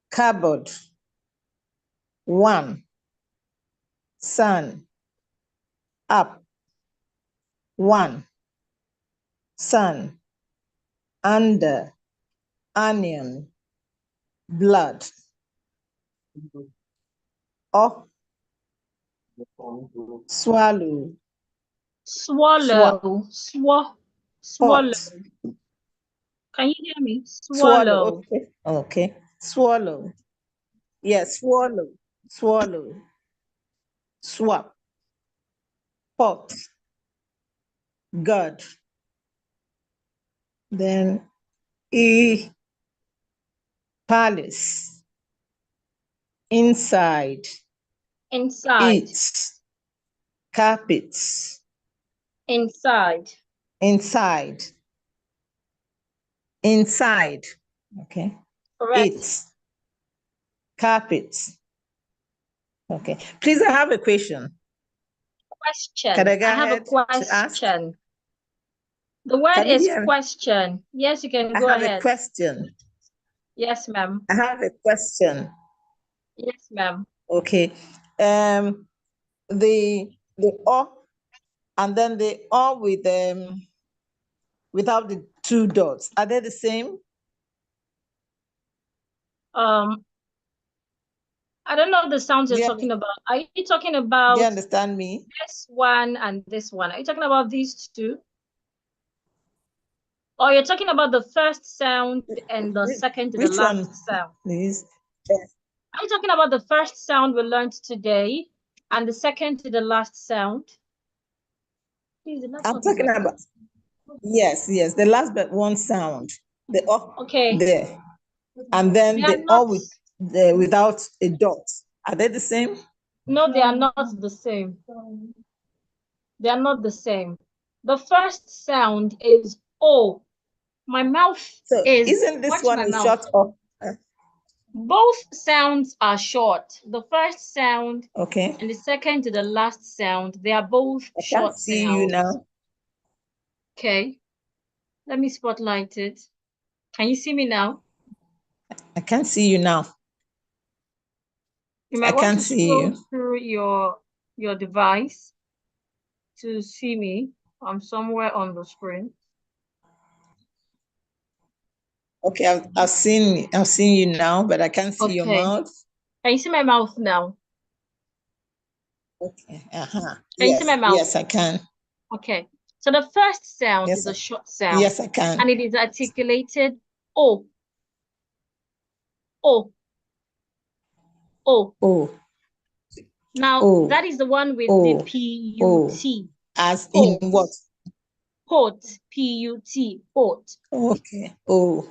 Cupboard. one, sun, up, one, sun, under, onion, blood, off, swallow, Swallow. Swallow. pot, Can you hear me? swallow, Swallow. okay, swallow, yes, swallow, swap, pot, God, then palace, inside, Inside. eat, carpets, Inside. inside, okay, Correct. eat, carpets, okay. Please, I have a question. Question. Can I go I have a ahead to ask? question. The word Can you is hear me? question. Yes, you can I go have ahead. a question. Yes, ma'am. I have a question. Yes, ma'am. Okay. The or and then the or with without the two dots. Are they the same? I don't know the sounds you're Do you, talking about. Are you talking do you about understand me? this one and this one? Are you talking about these two? Or you're talking about the first sound and the second to the Which one, last sound? please? Are you talking about the first sound we learned today and the second to the last sound? Please, the I'm laptop is talking working. about yes, the last but one sound. The Okay. there. And then They are the not, with the without a dot. Are they the same? no, they are not the same. They are not the same. The first sound is O. My mouth So is, isn't this watch one my a mouth. short of Both sounds are short. The first sound okay? and the second to the last sound, they are both I can't short see you sounds. now. Okay, let me spotlight it. Can you see me now? I can't see you now. You I might want can't to see scroll you. through your device to see me. I'm somewhere on the screen. Okay, I've seen you now, but I can't see your Okay. mouth. Can you see my mouth now? Okay. Can you see my mouth? Yes, I can. Okay. So the first sound Yes, is a short sound. yes, I can. And it is articulated O. O. O. Oh, Now, oh, that is the one with oh, the P-U-T. as in Pot. what? Pot. P-U-T. Pot. Okay. Oh,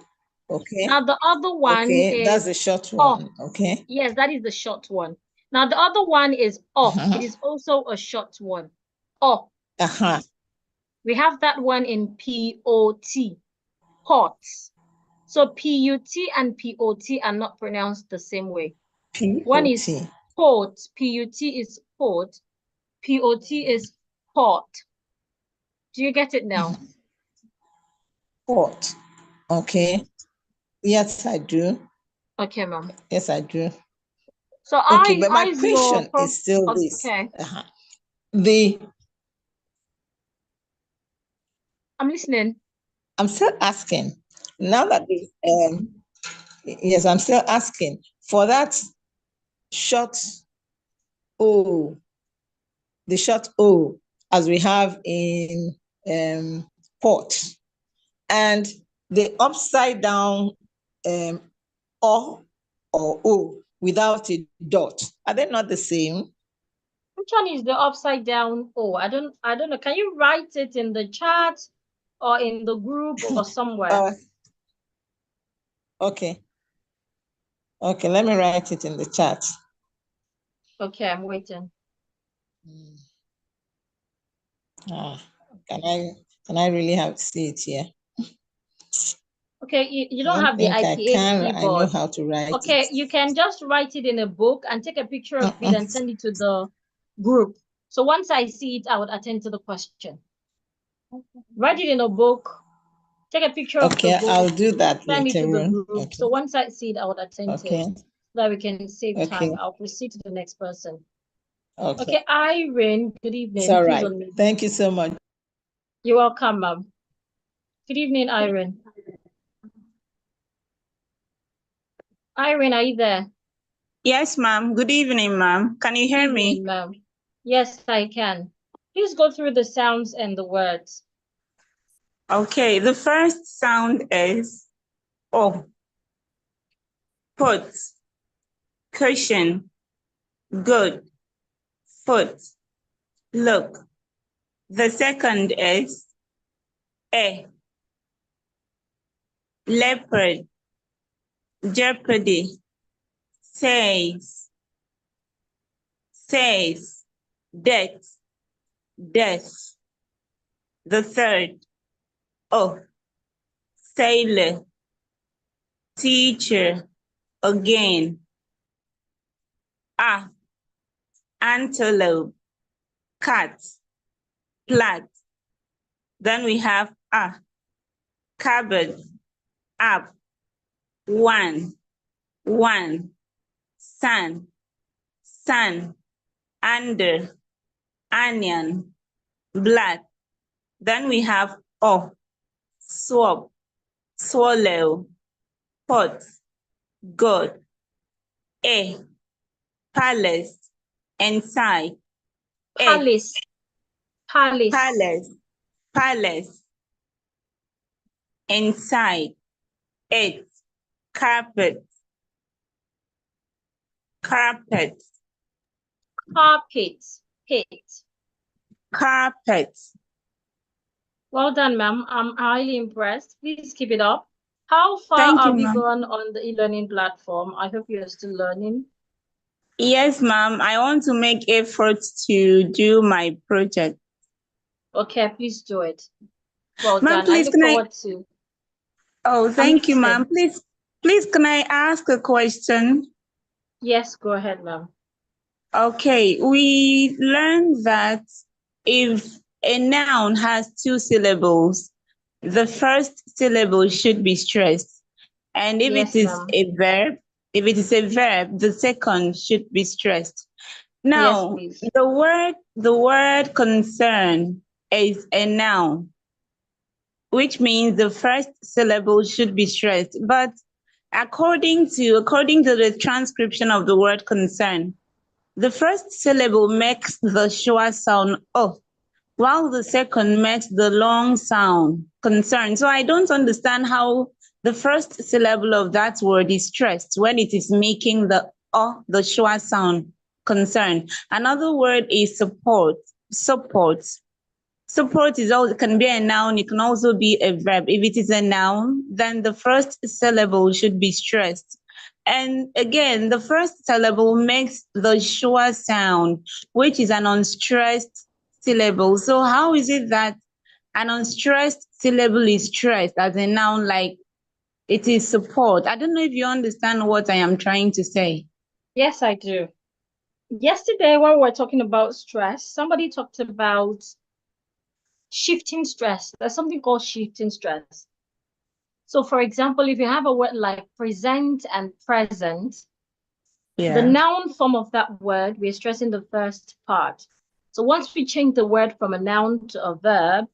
okay. Now, the other one Okay, that's is a short O. one. Okay. Yes, that is the short one. Now, the other one is O. It is also a short one. O. We have that one in P-O-T. Pot. So P-U-T and P-O-T are not pronounced the same way. One is pot. P-U-T is pot. P-O-T is pot. Do you get it now? Pot. Okay. Yes, I do. Okay, ma'am. Yes, I do. So Okay, but my is question is still this. Okay. I'm listening. I'm still asking. Now that yes, I'm still asking for that short O, the short O, as we have in pot, and the upside down O or O without a dot. Are they not the same? Which one is the upside down O? I don't know. Can you write it in the chat or in the group or somewhere? Okay. Okay, let me write it in the chat. Okay, I'm waiting. Can I really have to see it here? Okay, you don't have the IPA keyboard. I know how to write okay, it. you can just write it in a book and take a picture of it and send it to the group. So once I see it, I would attend to the question. Write it in a book, take a picture of the book. I'll do that send it later to the on. group. Okay. So once I see it, I would attend to it. that we can save Okay. time. I'll proceed to the next person. Okay. Okay, Irene, good evening. It's all Please right. unmute. Thank you so much. You're welcome, ma'am. Good evening, Irene. Irene, are you there? Yes, ma'am. Good evening, ma'am. Can you hear me? Evening, ma'am. Yes, I can. Please go through the sounds and the words. Okay, the first sound is O. Put, cushion, good, foot, look. The second is A. Leopard, jeopardy, says, death, death. The third, O. Sailor, teacher, again. A. Antelope, cat, plat. Then we have A. Cupboard, up, one, sun, under, onion, blood. Then we have O. Swap, swallow, pot, good. A. Palace, inside. Palace. Palace. Palace, palace, inside. 8. Carpet, carpet, Carpet. Pit. carpet. Well done, ma'am. I'm highly impressed. Please keep it up. How far Thank you, have you ma'am. gone on the e-learning platform? I hope you're still learning. Yes, ma'am. I want to make efforts to do my project. Okay, please do it. Well Ma'am, done. I please look can forward to. Oh, thank you, ma'am. listening. Please, can I ask a question? Yes, go ahead, ma'am. Okay, we learned that if a noun has 2 syllables, the first syllable should be stressed. And if Yes, it is ma'am. a verb, the second should be stressed. Now, please. the word concern is a noun, which means the first syllable should be stressed. But according to the transcription of the word concern, the first syllable makes the short sound O, while the second makes the long sound concern. So I don't understand how the first syllable of that word is stressed when it is making the O, the short sound concern. Another word is support. Support is also can be a noun, it can also be a verb. If it is a noun, then the first syllable should be stressed. And again, the first syllable makes the short sound, which is an unstressed syllable. So how is it that an unstressed syllable is stressed as a noun, like it is support? I don't know if you understand what I am trying to say. Yes, I do. Yesterday, when we were talking about stress, somebody talked about shifting stress. There's something called shifting stress. So, for example, if you have a word like present and present, the noun form of that word, we're stressing the first part. So once we change the word from a noun to a verb,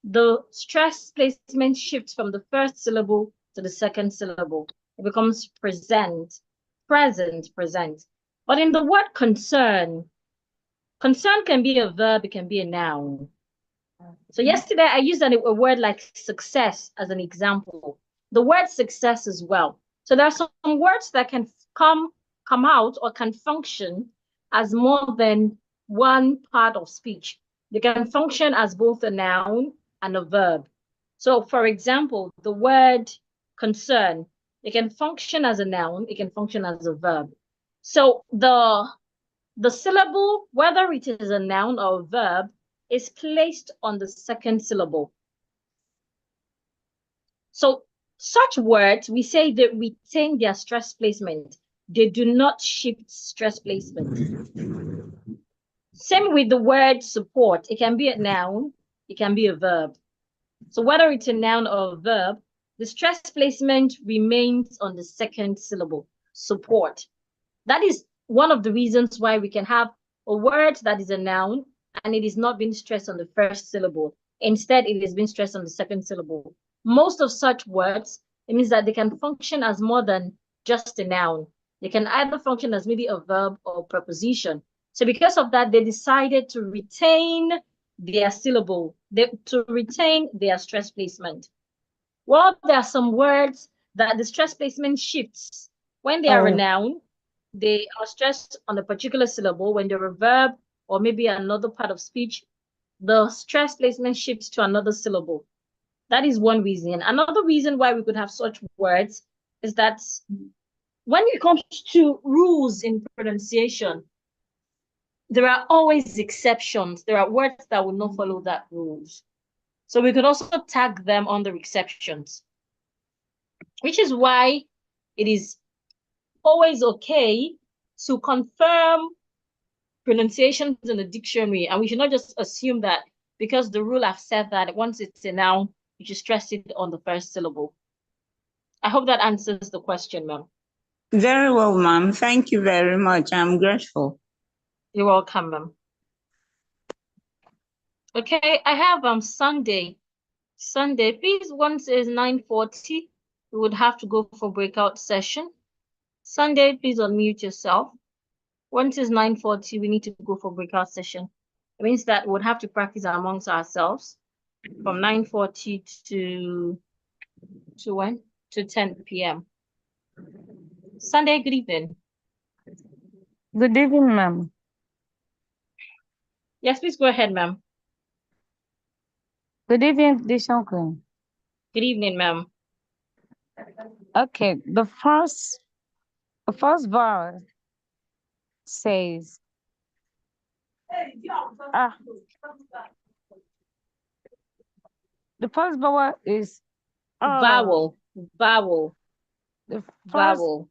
the stress placement shifts from the first syllable to the second syllable. It becomes present. But in the word concern can be a verb, it can be a noun. So yesterday I used a word like success as an example. The word success as well. So there are some words that can come out or can function as more than one part of speech. They can function as both a noun and a verb. So for example, the word concern, it can function as a noun, it can function as a verb. So the syllable, whether it is a noun or a verb, is placed on the second syllable. So such words, we say they retain their stress placement. They do not shift stress placement. Same with the word support. It can be a noun, it can be a verb. So whether it's a noun or a verb, the stress placement remains on the second syllable, support. That is one of the reasons why we can have a word that is a noun and it is not being stressed on the first syllable. Instead, it is being stressed on the second syllable. Most of such words, it means that they can function as more than just a noun. They can either function as maybe a verb or preposition. So because of that, they decided to retain their syllable, to retain their stress placement. Well, there are some words that the stress placement shifts. When they are a noun, they are stressed on a particular syllable. When they're a verb or maybe another part of speech, the stress placement shifts to another syllable. That is one reason. Another reason why we could have such words is that when it comes to rules in pronunciation, there are always exceptions. There are words that will not follow that rules. So we could also tag them under exceptions, which is why it is always okay to confirm pronunciations in the dictionary. And we should not just assume that because the rule have said that once it's a noun, you should stress it on the first syllable. I hope that answers the question, ma'am. Very well, ma'am. Thank you very much. I'm grateful. You're welcome, ma'am. Okay, I have Sunday. Sunday, please, once it's 9:40, we would have to go for breakout session. Sunday, please unmute yourself. Once it's 9:40, we need to go for breakout session. It means that we'll have to practice amongst ourselves from 9:40 to when? To 10 p.m. Sunday, good evening. Good evening, ma'am. Yes, please go ahead, ma'am. Good evening, Diction Queen. Good evening, ma'am. Okay, the first vowel says the first vowel is Vowel. Vowel. The Vowel.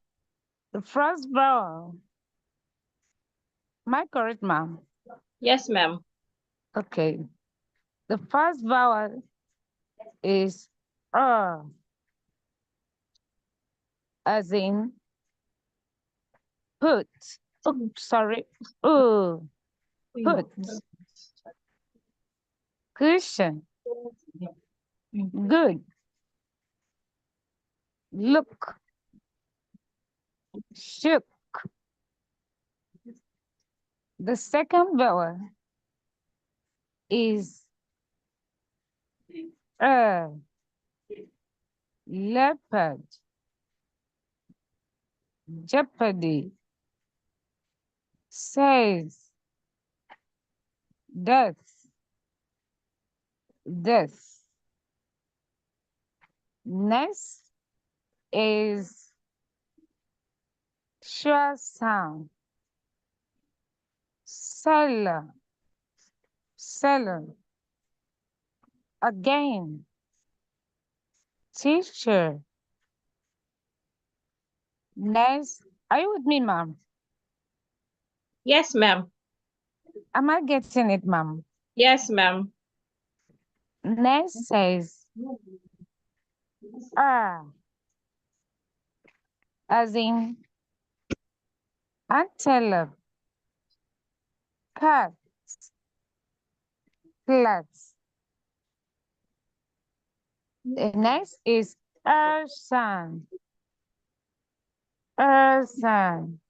first vowel. Am I correct, ma'am? Yes, ma'am. Okay. The first vowel is as in put. Oh, sorry. Put. Cushion. Good. Look. Shook. The second vowel is leopard. Jeopardy. Says. Death. Death. Next is sure sound. Seller. Seller. Again. Teacher. Next. Are you with me, ma'am? Yes, ma'am. Am I getting it, ma'am? Yes, ma'am. Next says as in antelope, cat, flats. The next is earthen, earthen,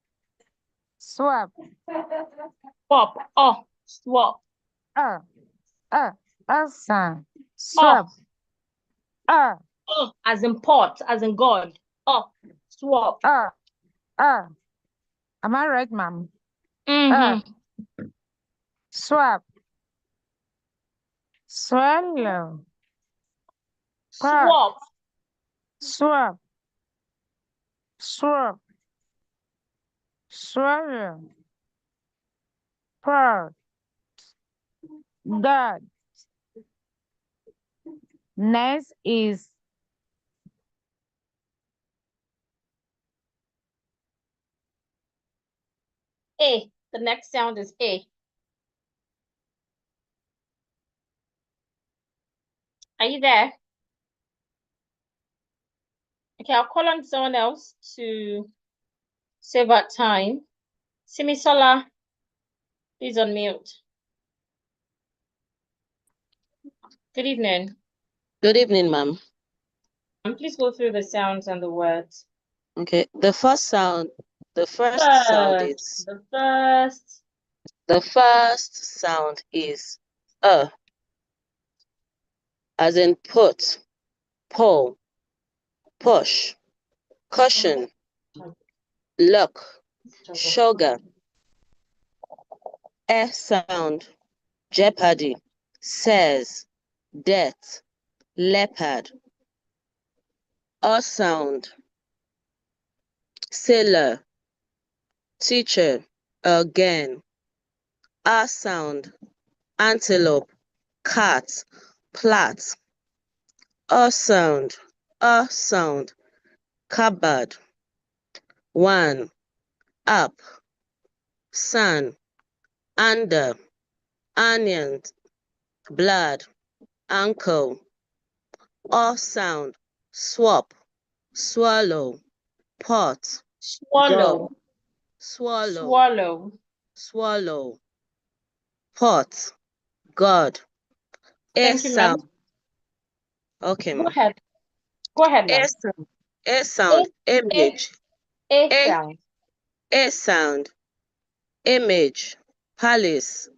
swap, Swap. Oh, swap. earthen, swap, Oh, as in pot, as in God. Oh, swap. Am I right, ma'am? Swap, swallow, Swap. swap, swap, swallow, part, God. Next is A. The next sound is A. Are you there? Okay, I'll call on someone else to Save our time. Simisola, please unmute. Good evening. Good evening, ma'am. Please go through the sounds and the words. Okay, the first sound is The first as in put, pull, push, cushion, look, sugar. Sound, jeopardy, says, death, leopard. Sound, sailor, teacher, again. Sound, antelope, cat, plat. Sound, cupboard. One, up, sun, under, onions, blood, ankle. Sound, swap, swallow, pot, swallow. God, swallow, Swallow. swallow, pot, God. Thank you, ma'am. Sound, okay, Go ma'am. ahead. Go ahead, ma'am. Sound, image. Sound. Sound, image, palace.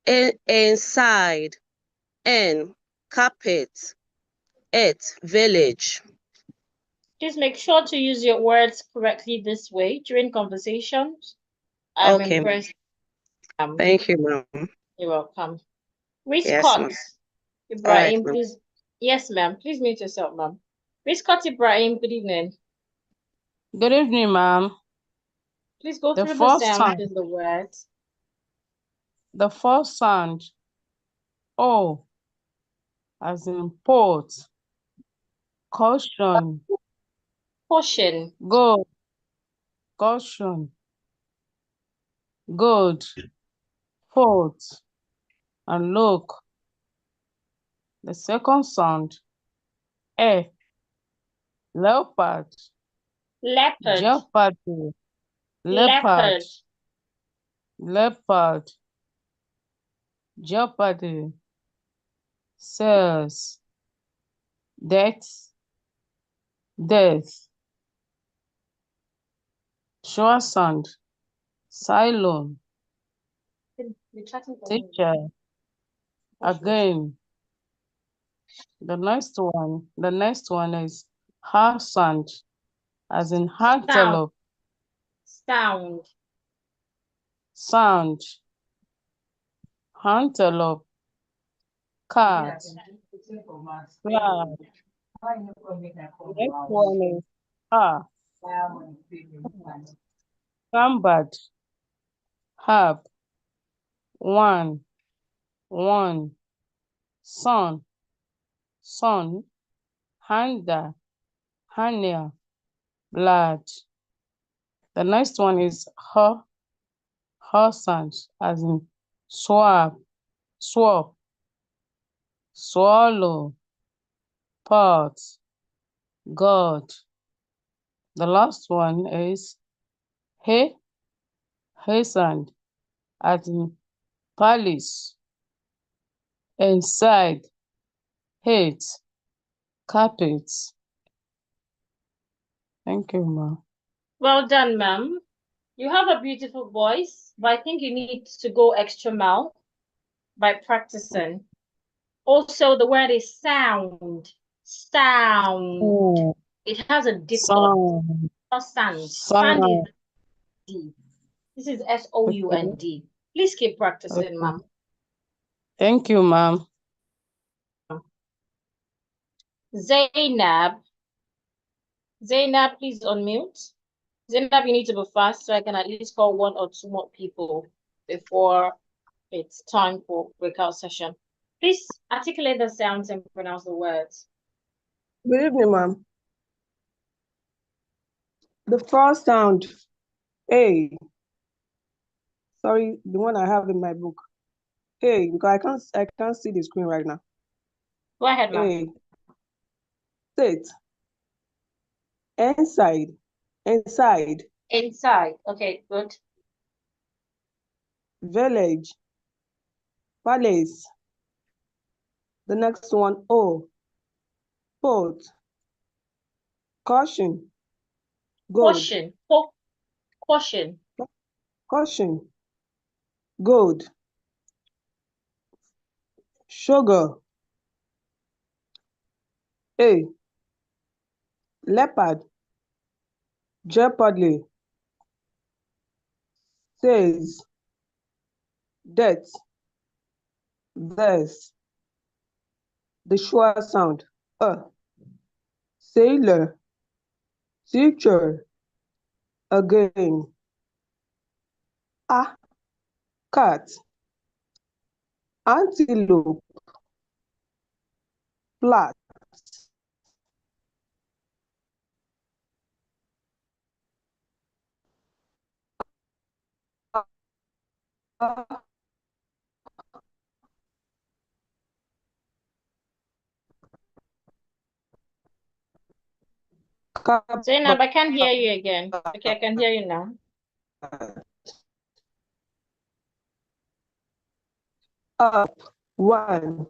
Inside, carpet. Village. Please make sure to use your words correctly this way during conversations. I'm Okay, ma'am. impressed. Thank you, ma'am. You're welcome. Miss Yes, Scott ma'am. Ibrahim, All right, please. Yes, ma'am. Please mute yourself, ma'am. Miss Scott Ibrahim, good evening. Good evening, ma'am. Please go The through the first sounds sound, in the words. the first sound, O, as in port, caution, Caution. good, caution, good, fault, and look. The second sound, E, leopard, Leopard. jeopardy, Leopard. leopard, jeopardy, says, death, death, sure sound, Cylon, teacher, again. The next one is sound, as in antelope, Sound. sound, antelope, cat, flag. Next one is combat, herb, one, sun, hander, hernia, blood. The next one is sound, as in swap, swallow, pot, God. The last one is sound, as in palace, inside, hate, carpets. Thank you, ma'am. Well done, ma'am. You have a beautiful voice, but I think you need to go extra mile by practicing. Also, the word is sound. Sound. It has a deep sound. Sound. Sound is D. This is SOUND. Please keep practicing, ma'am. Thank you, ma'am. Zainab. Zainab, please unmute. Zainab, you need to be fast so I can at least call 1 or 2 more people before it's time for breakout session. Please articulate the sounds and pronounce the words. Good evening, ma'am. The first sound, A. Sorry, the one I have in my book. A, because I can't see the screen right now. Go ahead, ma'am. A. Sit. Inside. Inside. Okay, good. Village. Palace. The next one, O. Port. Caution. Gold. Caution. Caution. Caution. Gold. Sugar. A. Leopard. Jeopardy. Says. Death. Verse. The sure sound. Sailor. Teacher. Again. A. Cat. Antelope. Flat. Zainab, I can't hear you again. Okay, I can hear you now. Up. One.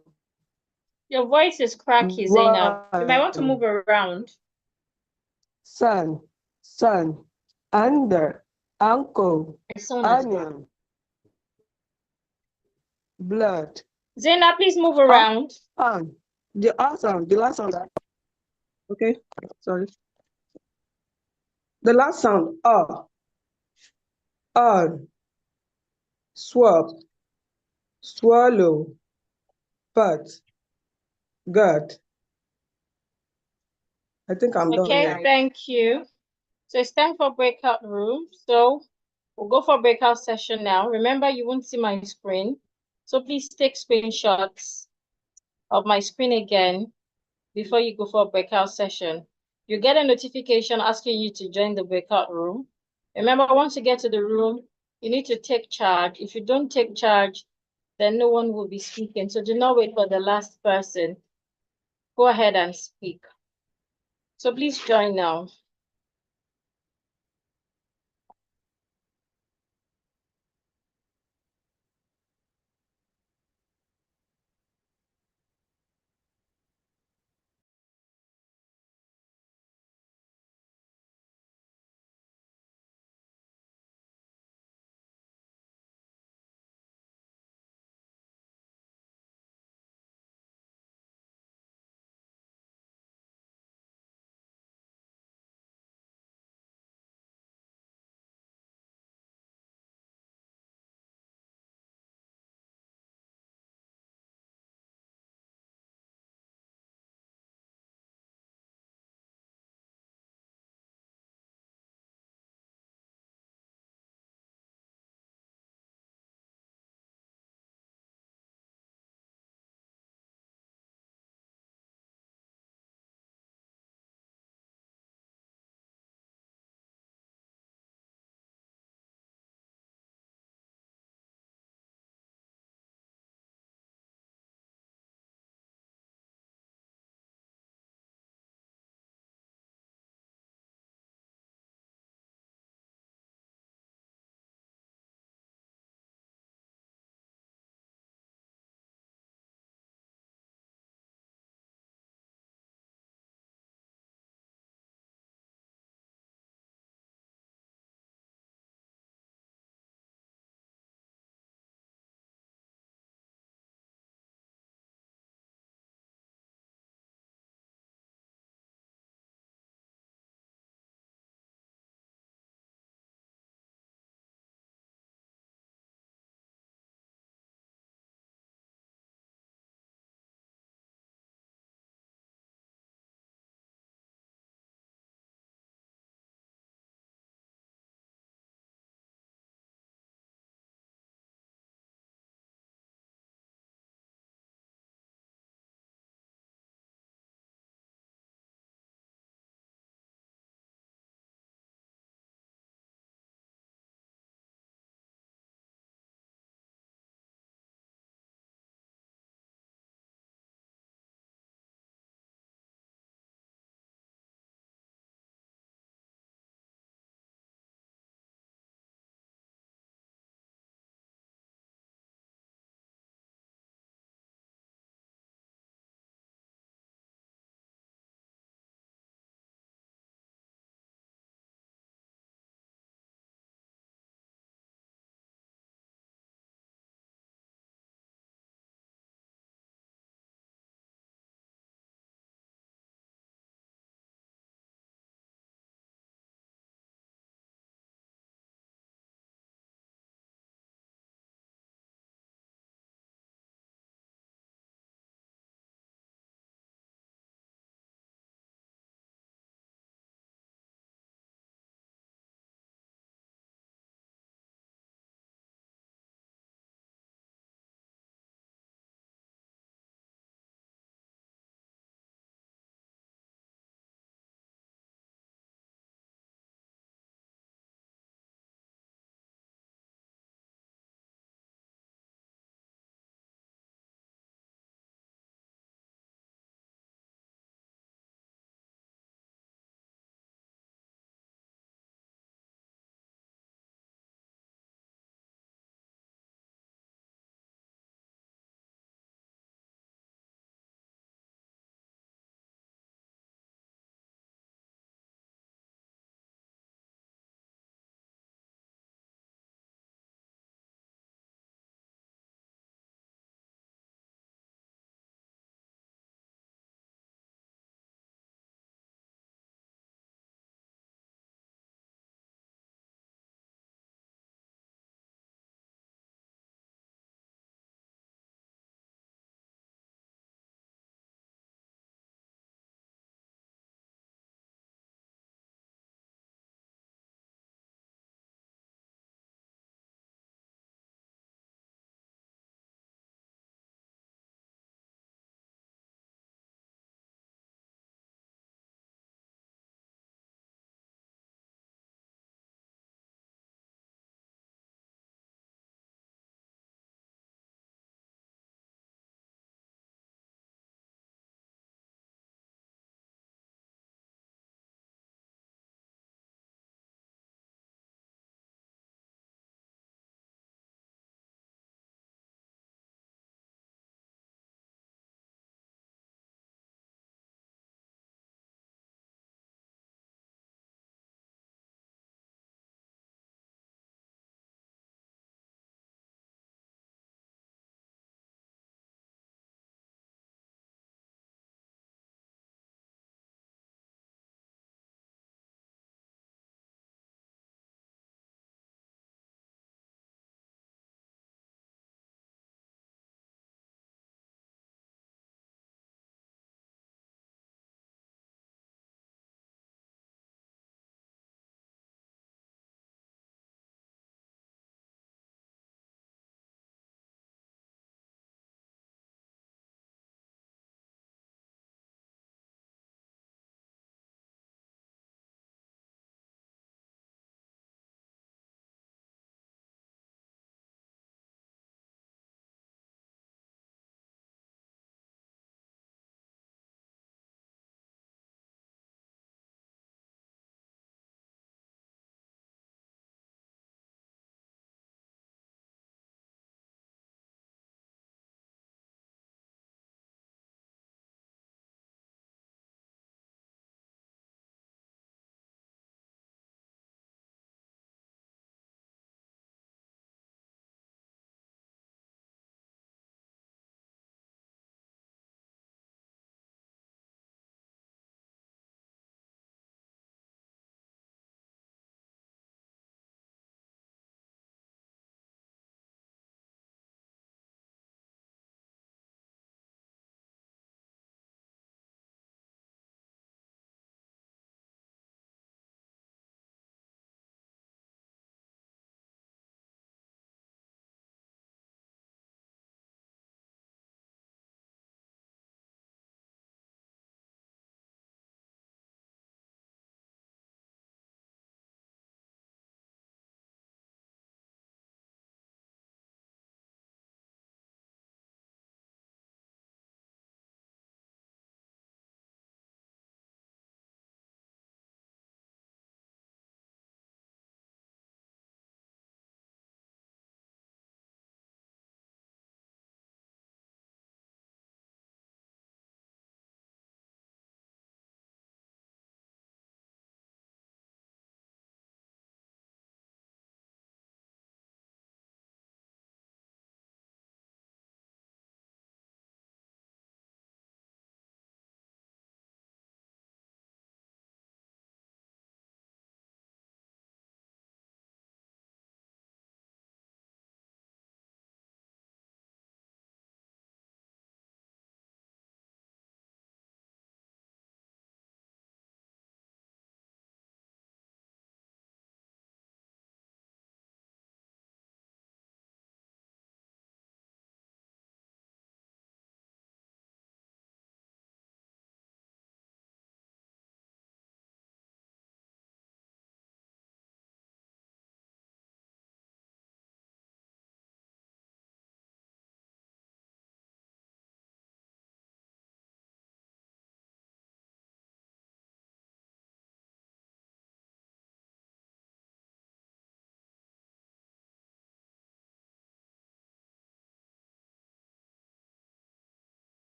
Your voice is cracky, Zainab. You might want to move around. Sun. Sun. Under. Ankle. Onion. Blood. Zainab, please move around. The last sound. Okay, sorry. The last sound, on, swap, swallow, but, gut. I think I'm done. Okay, thank you. So it's time for breakout room. So we'll go for breakout session now. Remember, you won't see my screen. So please take screenshots of my screen again before you go for a breakout session. You get a notification asking you to join the breakout room. Remember, once you get to the room, you need to take charge. If you don't take charge, then no one will be speaking. So do not wait for the last person. Go ahead and speak. So please join now.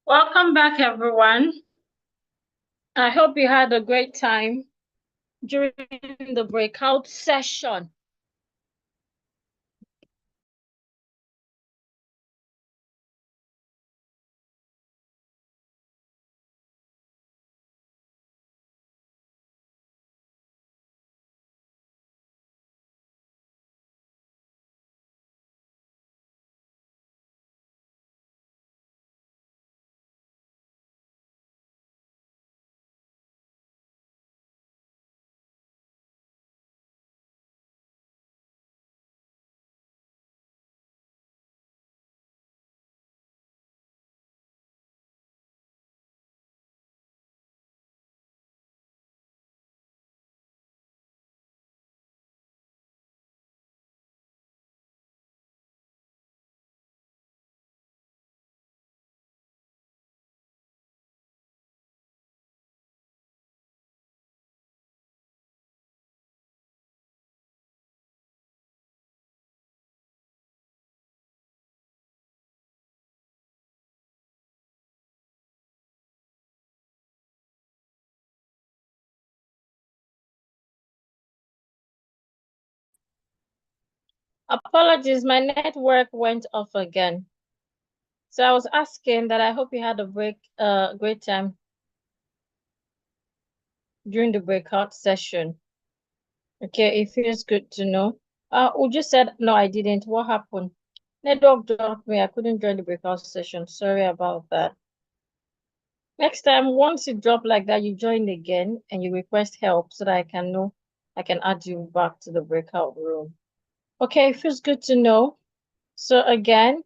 Welcome back, everyone. I hope you had a great time during the breakout session. Apologies, my network went off again. So I was asking that I hope you had a great time during the breakout session. Okay, it feels good to know. Uju said, no, I didn't. What happened? Network dropped me. I couldn't join the breakout session. Sorry about that. Next time, once you drop like that, you join again and you request help so that I can know I can add you back to the breakout room. Okay, it feels good to know. So again,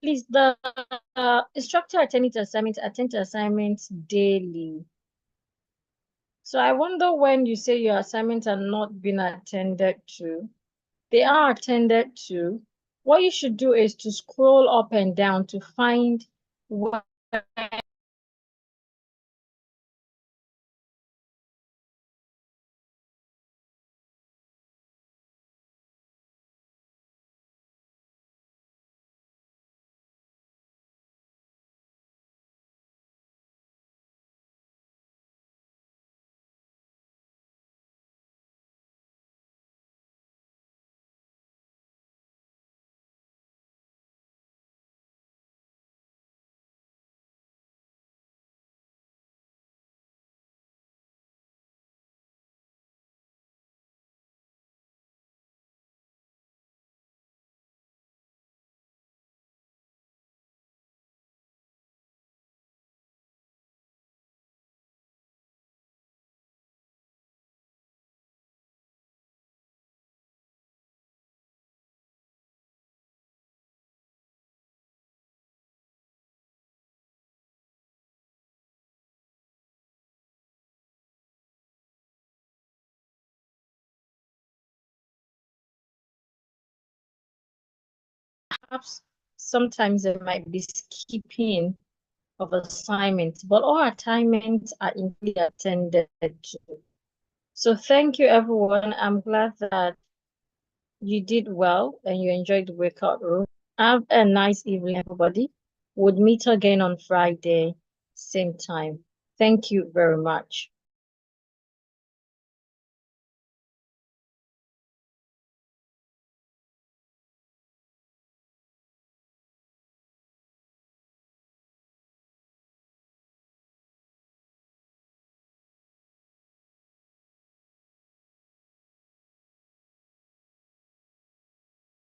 please, the instructor attend to assignments daily. So I wonder when you say your assignments are not being attended to, they are attended to. What you should do is to scroll up and down to find where perhaps sometimes there might be skipping of assignments, but all assignments are indeed attended to. So thank you, everyone. I'm glad that you did well and you enjoyed the workout room. Have a nice evening, everybody. We'll meet again on Friday, same time. Thank you very much.